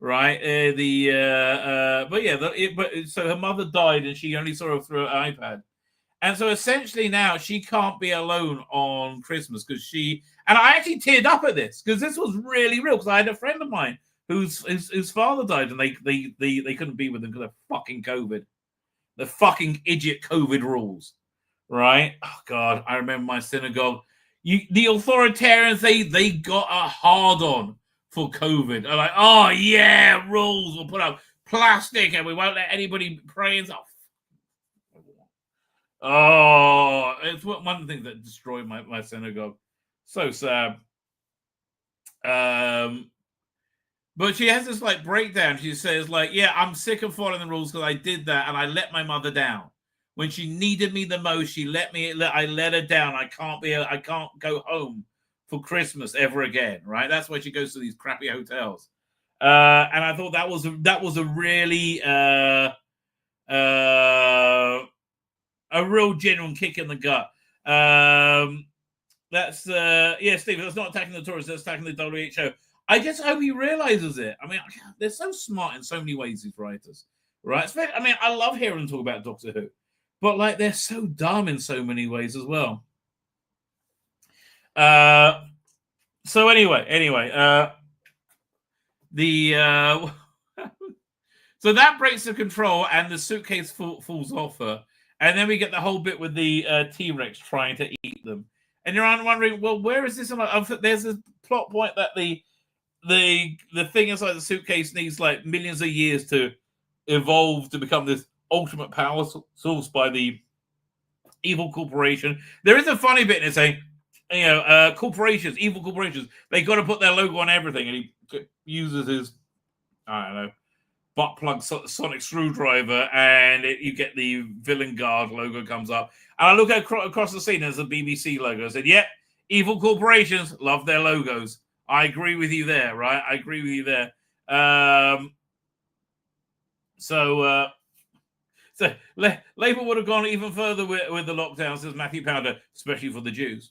right? So her mother died, and she only saw her through her iPad. And so essentially now she can't be alone on Christmas because and I actually teared up at this because this was really real because I had a friend of mine whose father died and they couldn't be with him because of fucking COVID. The fucking idiot COVID rules, right? Oh God, I remember my synagogue. The authoritarians, they got a hard on for COVID. They're like, oh yeah, rules. We'll put up plastic and we won't let anybody pray and stuff. Oh, it's one of the things that destroyed my synagogue. So sad. But she has this breakdown. She says yeah, I'm sick of following the rules because I did that and I let my mother down. When she needed me the most, I let her down. I can't go home for Christmas ever again. Right? That's why she goes to these crappy hotels. And I thought that was a really a real genuine kick in the gut. That's Steve, that's not attacking the tourists, that's attacking the WHO. I just hope he realizes it. I mean, they're so smart in so many ways, these writers, right? I mean, I love hearing them talk about Doctor Who, but they're so dumb in so many ways as well. So anyway, so that breaks the control and the suitcase falls off her. And then we get the whole bit with the T-Rex trying to eat them. And you're wondering, well, where is this? There's a plot point that the thing inside the suitcase needs millions of years to evolve to become this ultimate power source by the evil corporation. There is a funny bit in it saying, corporations, evil corporations, they got to put their logo on everything. And he uses his, I don't know, butt plug sonic screwdriver, and you get the Villain Guard logo comes up. And I look across the scene, there's a BBC logo. I said, yeah, evil corporations love their logos. I agree with you there, right? I agree with you there. So Labour would have gone even further with the lockdown, says Matthew Powder, especially for the Jews.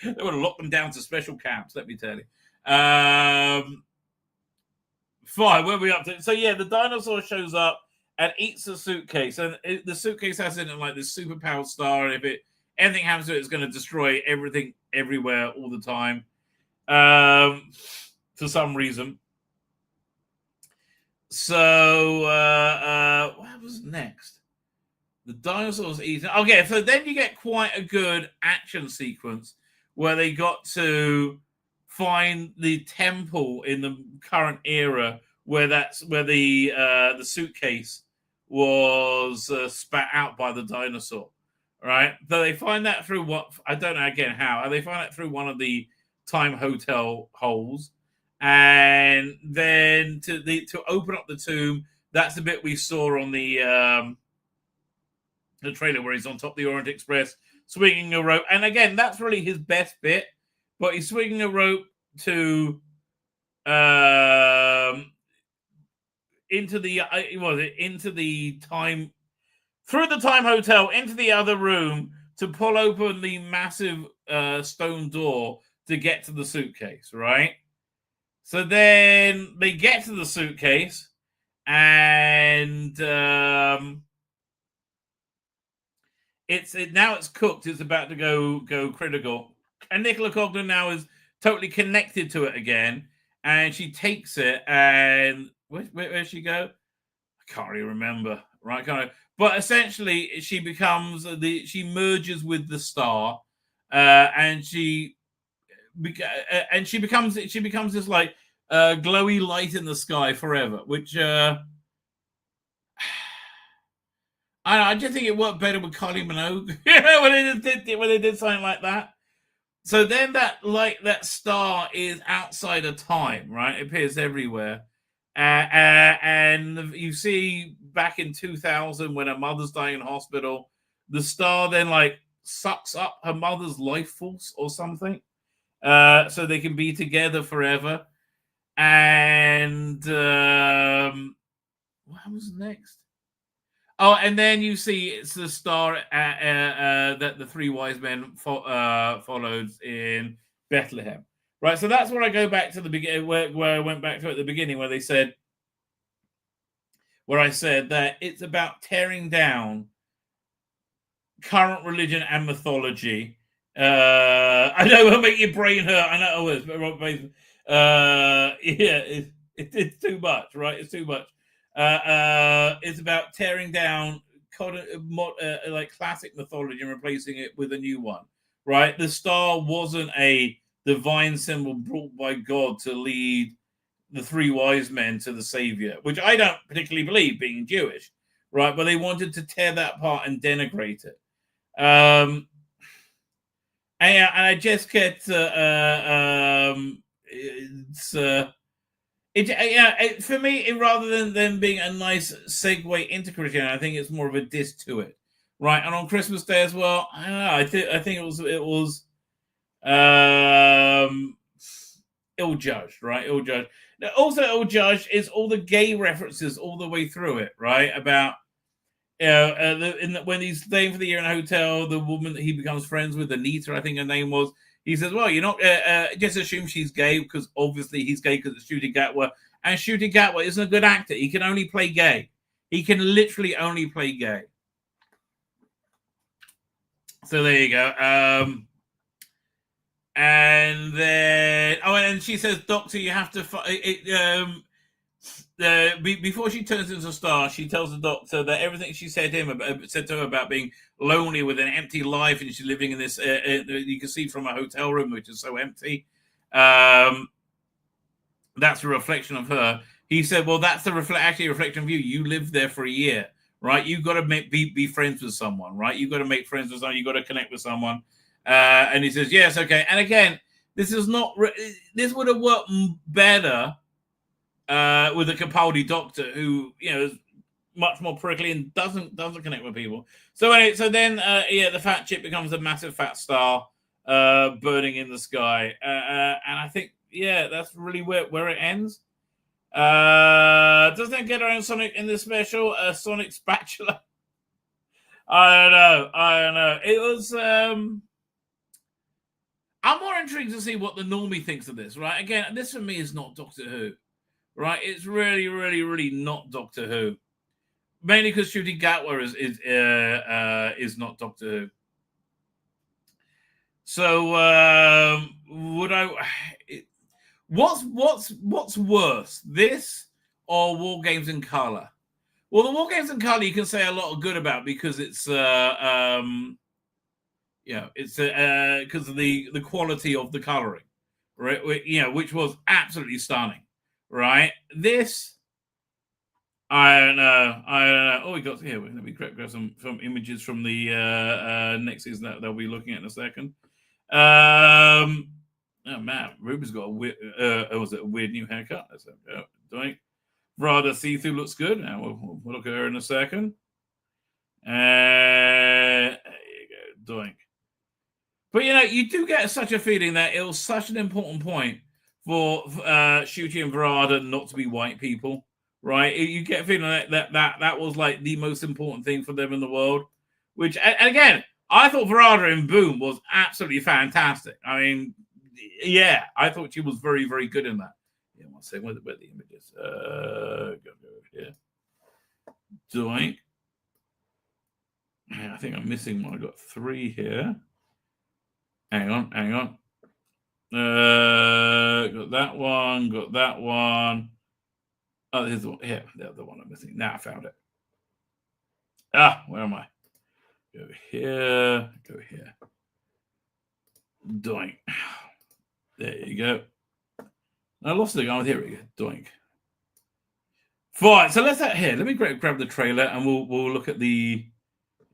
They would have locked them down to special camps, let me tell you. Fine, where are we up to? So yeah, the dinosaur shows up and eats the suitcase, and the suitcase has in it like this superpowered star, and if anything happens to it, it's going to destroy everything, everywhere, all the time. For some reason. So what was next? The dinosaurs eating. Okay, so then you get quite a good action sequence where they got to find the temple in the current era where the suitcase was spat out by the dinosaur, right? So they find that through what I don't know again how. They find that through one of the time hotel holes, and then to open up the tomb. That's the bit we saw on the trailer where he's on top of the Orient Express swinging a rope, and again that's really his best bit. But he's swinging a rope to into the time through the time hotel into the other room to pull open the massive stone door to get to the suitcase, right? So then they get to the suitcase, and it's cooked. It's about to go critical, and Nicola Coughlan now is totally connected to it again, and she takes it, and where's she go? I can't really remember, right? But essentially, she becomes she merges with the star, and she becomes this like glowy light in the sky forever, which I just think it worked better with Kylie Minogue, when they did something like that. So then that star is outside of time, right? It appears everywhere. And you see back in 2000 when her mother's dying in hospital, the star then like sucks up her mother's life force or something, so they can be together forever. And what was next? Oh, and then you see it's the star that the three wise men followed in Bethlehem. Right, so that's where I go back to the beginning, where I went back to at the beginning, where I said that it's about tearing down current religion and mythology. I know it'll make your brain hurt. I know it was, but it's too much, right? It's too much. It's about tearing down like classic mythology and replacing it with a new one, right? The star wasn't a divine symbol brought by God to lead the three wise men to the Savior, which I don't particularly believe, being Jewish, right? But they wanted to tear that apart and denigrate it. And I just get for me, rather than being a nice segue into Christianity, I think it's more of a diss to it, right? And on Christmas Day as well, I don't know. I think it was ill-judged, right? Ill-judged. Now, also ill-judged is all the gay references all the way through it, right? About when he's staying for the year in a hotel, the woman that he becomes friends with, Anita, I think her name was. He says, "Well, you're not just assume she's gay because obviously he's gay because it's Ncuti Gatwa, and Ncuti Gatwa isn't a good actor. He can only play gay. He can literally only play gay." So there you go. And then, and she says, "Doctor, you have to." Before she turns into a star, she tells the doctor that everything she said to her about being lonely with an empty life, and she's living in this. You can see from a hotel room which is so empty. That's a reflection of her. He said, "Well, that's actually a reflection of you. You lived there for a year, right? You've got to be friends with someone, right? You've got to make friends with someone. You've got to connect with someone." And he says, "Yes, okay." And again, this would have worked better with a Capaldi doctor who, is much more prickly and doesn't connect with people. So anyway, then the fat chip becomes a massive fat star burning in the sky, and I think that's really where it ends. Doesn't it get around Sonic in this special? Sonic spatula. I don't know. It was. I'm more intrigued to see what the normie thinks of this, right? Again, this for me is not Doctor Who, right? It's really, really, really not Doctor Who. Mainly because Ncuti Gatwa is not Doctor Who. So would I? What's worse, this or War Games in Color? Well, the War Games in Color you can say a lot of good about because it's it's because of the quality of the coloring, right? Which was absolutely stunning, right? This. I don't know. Oh, we got here. Let me grab some images from the next season that they'll be looking at in a second. Oh man, Ruby's got a weird, a weird new haircut. That's doing. Vrada see-through looks good. Now we'll look at her in a second. There you go, doing. But you do get such a feeling that it was such an important point for Ncuti and Vrada not to be white people. Right, you get a feeling that was like the most important thing for them in the world. Which, and again, I thought Vrada in Boom was absolutely fantastic. I mean, yeah, I thought she was very, very good in that. Yeah, one second, where the images? Go here. Doink. I think I'm missing one. I got 3 here. Hang on. Got that one. Got that one. Oh, here's the one. Yeah, the other one I'm missing. Now I found it. Where am I? Go here. Doink. There you go. I lost it. Here we go. Doink. Fine. So let me grab the trailer and we'll look at the.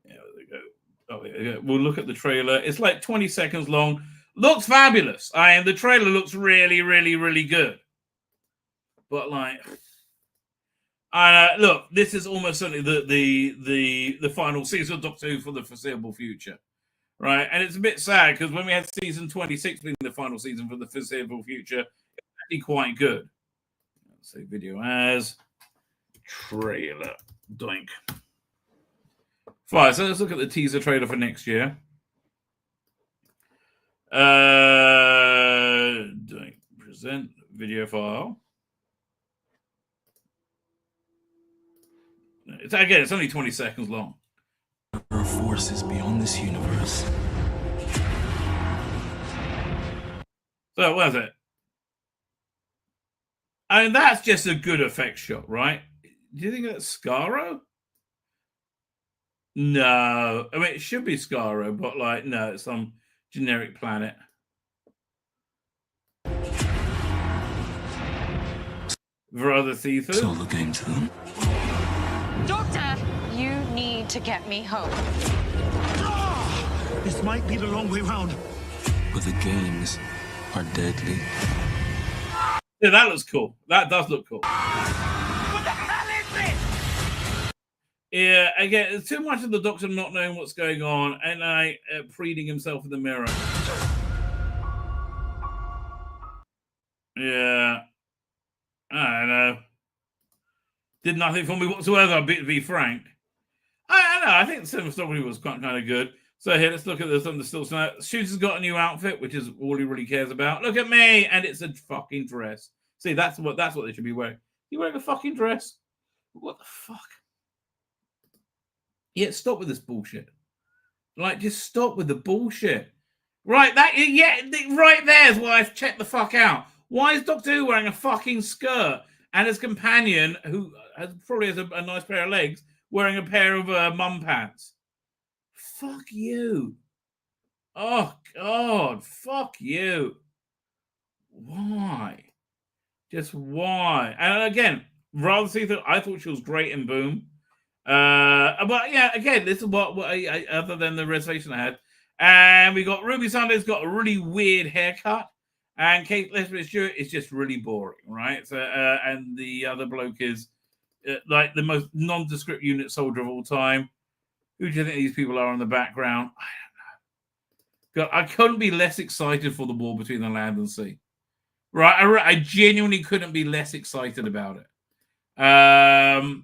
Yeah, there we go. Oh, there we go. We'll look at the trailer. It's like 20 seconds long. Looks fabulous. The trailer looks really, really, really good. But look, this is almost certainly the final season of Doctor Who for the foreseeable future, right? And it's a bit sad because when we had season 26 being the final season for the foreseeable future, it's actually quite good. Let's say video as trailer. Doink. Fine, so let's look at the teaser trailer for next year. Doink. Present video file. It's only 20 seconds long. There are forces beyond this universe. So, what is it? That's just a good effect shot, right? Do you think that's Skaro? No. It should be Skaro, but no, it's some generic planet. Vrada see-through. So looking to them. Doctor, you need to get me home. This might be the long way round. But the games are deadly. Yeah, that looks cool. That does look cool. What the hell is this? Yeah, again, it's too much of the Doctor not knowing what's going on and preening himself in the mirror. Yeah. I don't know. Did nothing for me whatsoever, to be frank. I don't know. I think the cinematography was kind of good. So here, let's look at this on the still tonight. Shooter's got a new outfit, which is all he really cares about. Look at me, and it's a fucking dress. See, that's what they should be wearing. You wearing a fucking dress? What the fuck? Yeah, stop with this bullshit. Just stop with the bullshit. Right, right there is why I've checked the fuck out. Why is Doctor Who wearing a fucking skirt and his companion, who probably has a nice pair of legs, wearing a pair of mum pants? Fuck you. Oh, God. Fuck you. Why? Just why? And again, rather see that I thought she was great in Boom. But yeah, again, this is what other than the reservation I had. And we got Ruby Sunday's got a really weird haircut. And Kate Leslie Stewart is just really boring, right? So, and the other bloke is like the most nondescript unit soldier of all time. Who do you think these people are in the background? I don't know. God, I couldn't be less excited for the war between the land and sea. Right? I genuinely couldn't be less excited about it. I'll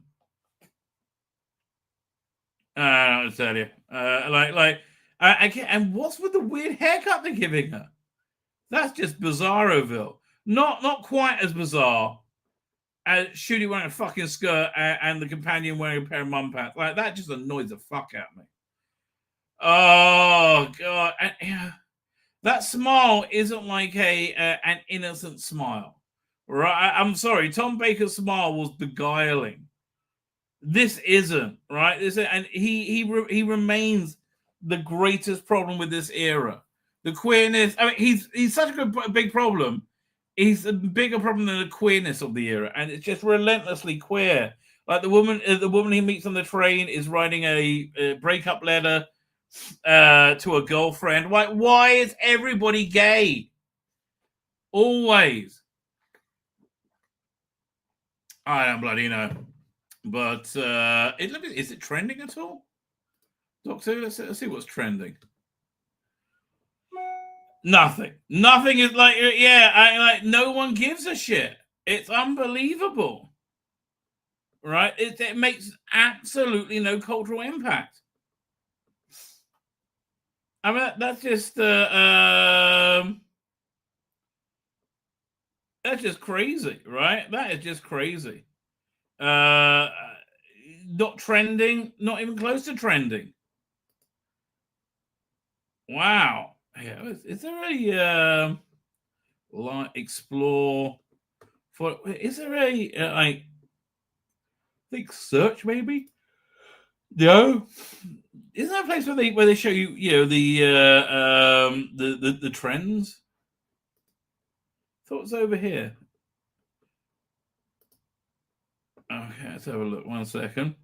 tell you. And what's with the weird haircut they're giving her? That's just bizarroville. Not quite as bizarre as Shooty wearing a fucking skirt and the companion wearing a pair of mum pants. Like, that just annoys the fuck out of me. Oh, God. And, yeah, that smile isn't like an innocent smile. Right? I'm sorry. Tom Baker's smile was beguiling. This isn't, right? And he remains the greatest problem with this era. The queerness. I mean, he's such a big problem. He's a bigger problem than the queerness of the era, and it's just relentlessly queer. Like the woman he meets on the train is writing a breakup letter to a girlfriend. Like, why is everybody gay? Always. I don't bloody know. But is it trending at all? Doctor, let's see what's trending. Nothing is like, no one gives a shit. It's unbelievable, right? It makes absolutely no cultural impact. I mean, that's just crazy, right? That is just crazy. Not trending, not even close to trending. Wow. Yeah, is there a explore for? Is there a I think search maybe? No. Isn't there a place where they show you the trends? I thought it was over here. Okay, let's have a look. 1 second.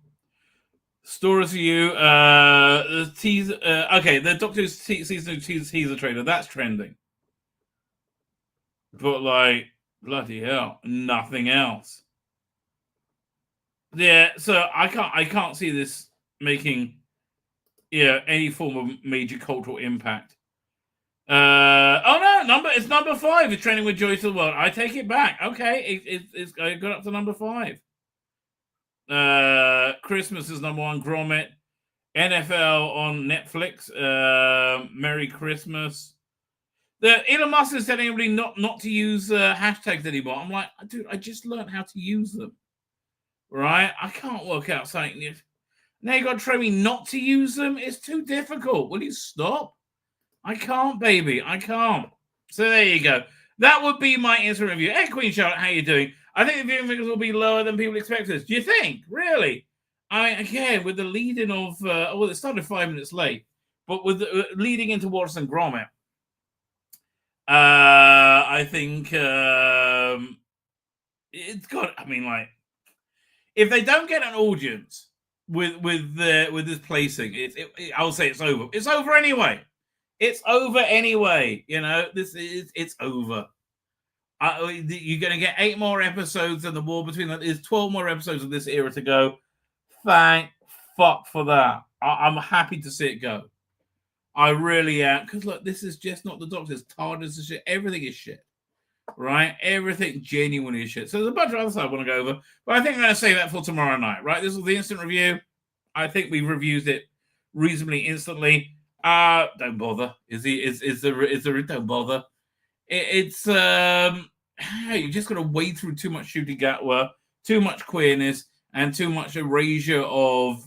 Stories for you. The teaser. Okay, the Doctor's season 2 teaser trailer. That's trending. But like, bloody hell, nothing else. Yeah, so I can't see this making any form of major cultural impact. It's number 5. It's trending with Joy to the World. I take it back. Okay, it's got up to number 5. Christmas is number 1. Gromit. NFL on Netflix. Merry Christmas. Elon Musk is telling everybody not to use hashtags anymore. I'm like, dude, I just learned how to use them. Right? I can't work out something. Now you got to train me not to use them. It's too difficult. Will you stop? I can't, baby. I can't. So there you go. That would be my instant review. Hey, Queen Charlotte, how you doing? I think the viewing figures will be lower than people expected. Do you think? Really? I mean, again, with the leading of... it started 5 minutes late. But with the, leading into Wallace and Gromit, I think it's got... I mean, like... If they don't get an audience with this placing, I'll say it's over. It's over anyway. It's over anyway. You know, it's over. You're going to get 8 more episodes and the war between them. There's 12 more episodes of this era to go. Thank fuck for that. I'm happy to see it go. I really am. Because look, this is just not the Doctor. It's TARDIS is shit. Everything is shit. Right? Everything genuinely is shit. So there's a bunch of other stuff I want to go over. But I think I'm going to save that for tomorrow night. Right? This was the instant review. I think we've reviewed it reasonably instantly. Don't bother. Don't bother. It's you just got to wade through too much Shooty Gatwa, too much queerness, and too much erasure of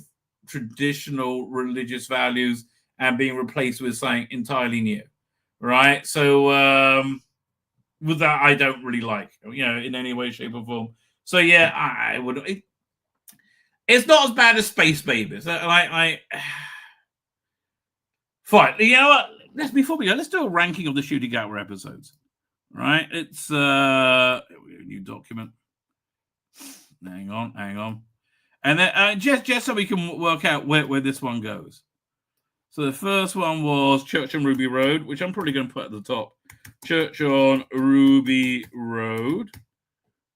traditional religious values and being replaced with something entirely new, right? So with that, I don't really like, in any way, shape, or form. So yeah, I would. It's not as bad as Space Babies. Fine. You know what? Before we go, let's do a ranking of the Shooty Gatwa episodes. Right? It's a new document. Hang on. And then just so we can work out where this one goes. So the first one was Church on Ruby Road, which I'm probably going to put at the top. Church on Ruby Road.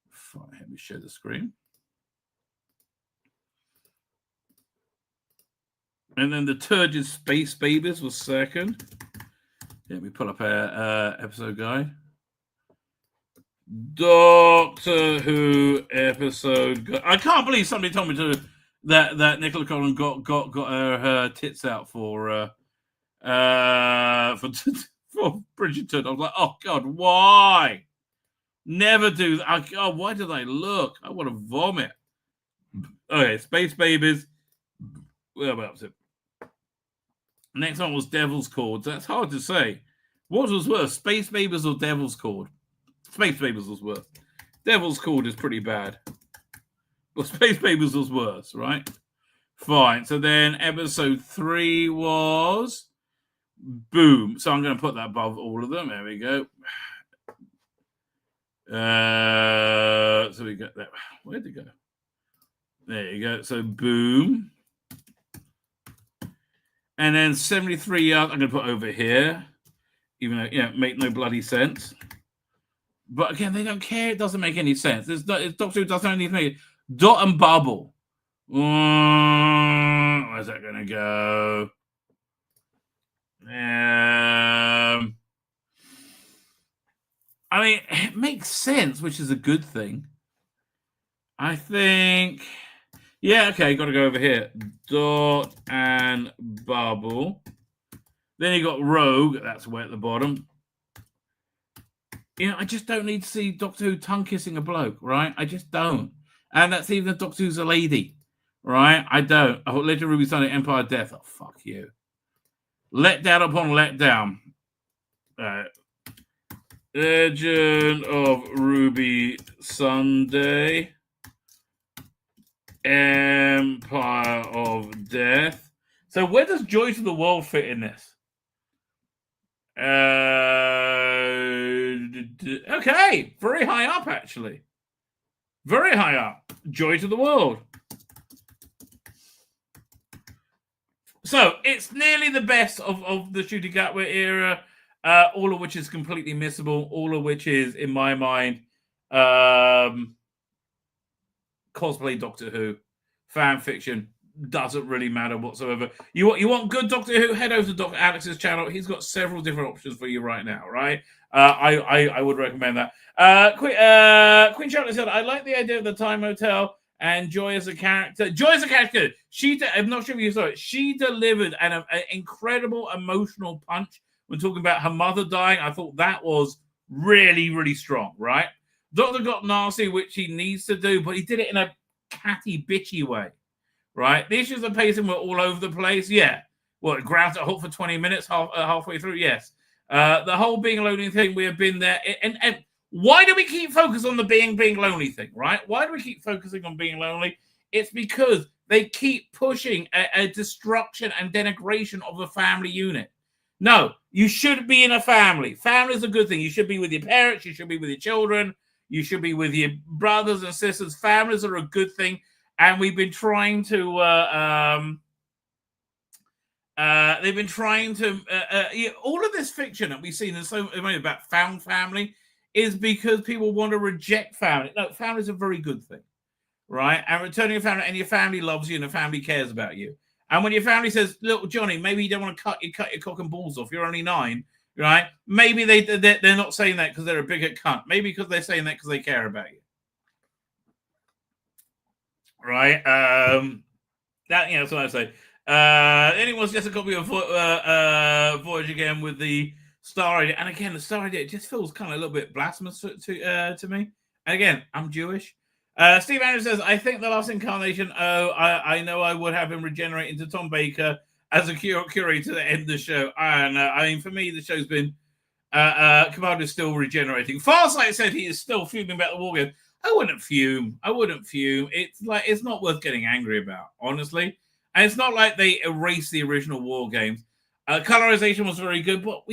Fine, let me share the screen. And then the Turgid Space Babies was second. Let me pull up our episode guide. Doctor Who episode guide. I can't believe somebody told me that Nicola Collin got her tits out for for Bridgerton. I was like, oh God, why? Never do that. God, why did I look? I want to vomit. Okay, Space Babies. Where about it? Next one was Devil's Cord. That's hard to say. What was worse, Space Babies or Devil's Cord? Space Babies was worse. Devil's Cord is pretty bad. But Space Babies was worse, right? Fine. So then episode 3 was Boom. So I'm going to put that above all of them. There we go. So we got that. Where'd it go? There you go. So Boom. And then 73 yards I'm going to put over here. Even though, make no bloody sense. But again, they don't care. It doesn't make any sense. Doctor Who doesn't need to make it. Dot and Bubble. Where's that going to go? I mean, it makes sense, which is a good thing. I think... Yeah, okay, got to go over here. Dot and Bubble. Then you got Rogue. That's way at the bottom. I just don't need to see Doctor Who tongue kissing a bloke, right? I just don't. And that's even if Doctor Who's a lady, right? I don't. Oh, Legend of Ruby Sunday, Empire Death. Oh, fuck you. Letdown upon letdown. Legend of Ruby Sunday, Empire of Death. So where does Joy to the World fit in this? Okay, very high up, actually. Very high up. Joy to the World. So it's nearly the best of the Ncuti Gatwa era, all of which is completely missable, all of which is, in my mind, cosplay Doctor Who, fan fiction. Doesn't really matter whatsoever. You want good Doctor Who? Head over to Dr. Alex's channel. He's got several different options for you right now, right? I would recommend that. Queen Charlotte said, I like the idea of the Time Hotel and Joy as a character. Joy as a character. I'm not sure if you saw it. She delivered an incredible emotional punch when talking about her mother dying. I thought that was really, really strong, right? Doctor got nasty, which he needs to do, but he did it in a catty, bitchy way. Right, the issues of pacing were all over the place. Yeah, well, ground to halt for 20 minutes, halfway through. Yes, the whole being lonely thing. We have been there, and why do we keep focusing on the being lonely thing? Right? Why do we keep focusing on being lonely? It's because they keep pushing a destruction and denigration of the family unit. No, you should be in a family. Family is a good thing. You should be with your parents. You should be with your children. You should be with your brothers and sisters. Families are a good thing. And we've been trying to, they've been trying to, all of this fiction that we've seen, and so many about found family, is because people want to reject family. No, family is a very good thing, right? And returning a family, and your family loves you, and the family cares about you. And when your family says, "Look, Johnny, maybe you don't want to cut your cock and balls off. You're only 9, right?" Maybe they're not saying that because they're a bigger cunt. Maybe because they're saying that because they care about you. Right, that's what I say. Anyone's just a copy of Voyage again with the star idea, and again the star idea just feels kind of a little bit blasphemous to me. And again, I'm Jewish. Steve Andrews says, "I think the last incarnation. I know I would have him regenerate into Tom Baker as a curator to end the show. And I mean, for me, the show's been Commander's still regenerating. Farsight said he is still fuming about the war game. I wouldn't fume. It's not worth getting angry about, honestly. And it's not like they erased the original war games. Colorization was very good, but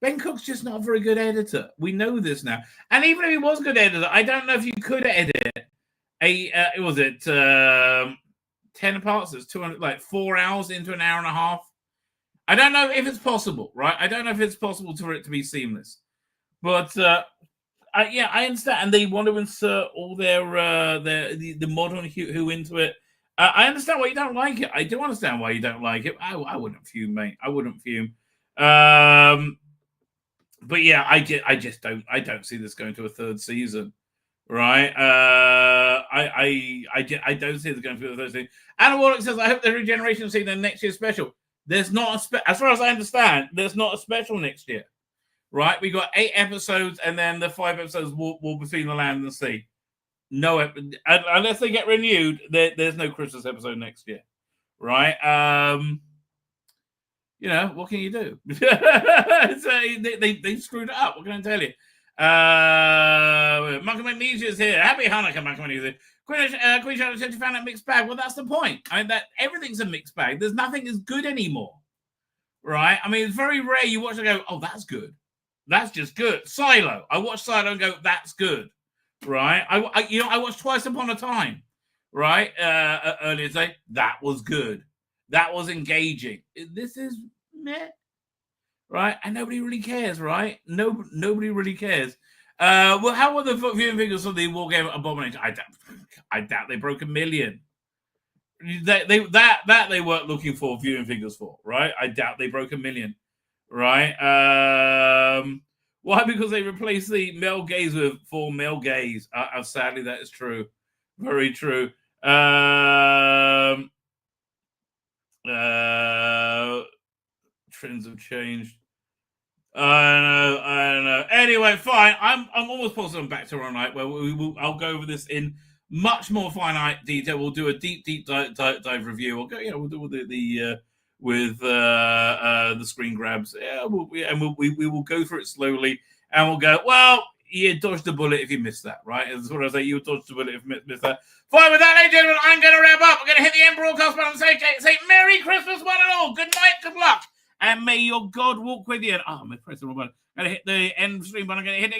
Ben Cook's just not a very good editor. We know this now. And even if he was a good editor, I don't know if you could edit 10 parts. It's 200, 4 hours into an hour and a half. I don't know if it's possible, right? I don't know if it's possible for it to be seamless. But I understand, and they want to insert all their the modern Who into it. I understand why you don't like it. I do understand why you don't like it. I wouldn't fume, mate. I wouldn't fume. But yeah, I don't see this going to a 3rd season, right? I don't see this going to a 3rd season. Anna Warlock says, "I hope the regeneration scene in next year's special." There's not as far as I understand, there's not a special next year, right? We got 8 episodes, and then the 5 episodes will between the land and the sea. No, unless they get renewed, there's no Christmas episode next year, right? What can you do? So they screwed it up. What can I tell you? Michael McNeese is here. Happy Hanukkah, Michael McNeese. Queen Charlotte said you found a mixed bag. Well, that's the point. I mean, that everything's a mixed bag. There's nothing as good anymore, right? I mean, it's very rare you watch and go, oh, that's good. That's just good. Silo. I watch Silo and go, that's good, right? I watched Twice Upon a Time, right? Earlier today, that was good. That was engaging. This is meh, right? And nobody really cares, right? Nobody really cares. Well, how were the viewing figures for the War Game Abomination? I doubt they broke 1 million. They weren't looking for viewing figures for, right? I doubt they broke 1 million, right? Why? Because they replaced the male gaze with 4 male gaze. Sadly, that is true. Very true. Trends have changed. I don't know. Anyway, fine. I'm almost positive I'm back to Ron Night, where I'll go over this in much more finite detail. We'll do a deep dive review. We'll go. We'll do the screen grabs. Yeah, we will go through it slowly, and we'll go. Well, you dodged the bullet if you missed that, right? That's what I say. You dodged the bullet if you missed that. Fine with that, ladies and gentlemen. I'm going to wrap up. I'm going to hit the end broadcast button and say Merry Christmas, one and all. Good night, good luck, and may your God walk with you. And, I'm going to press the wrong button. I'm going to hit the end stream button. I'm going to hit it.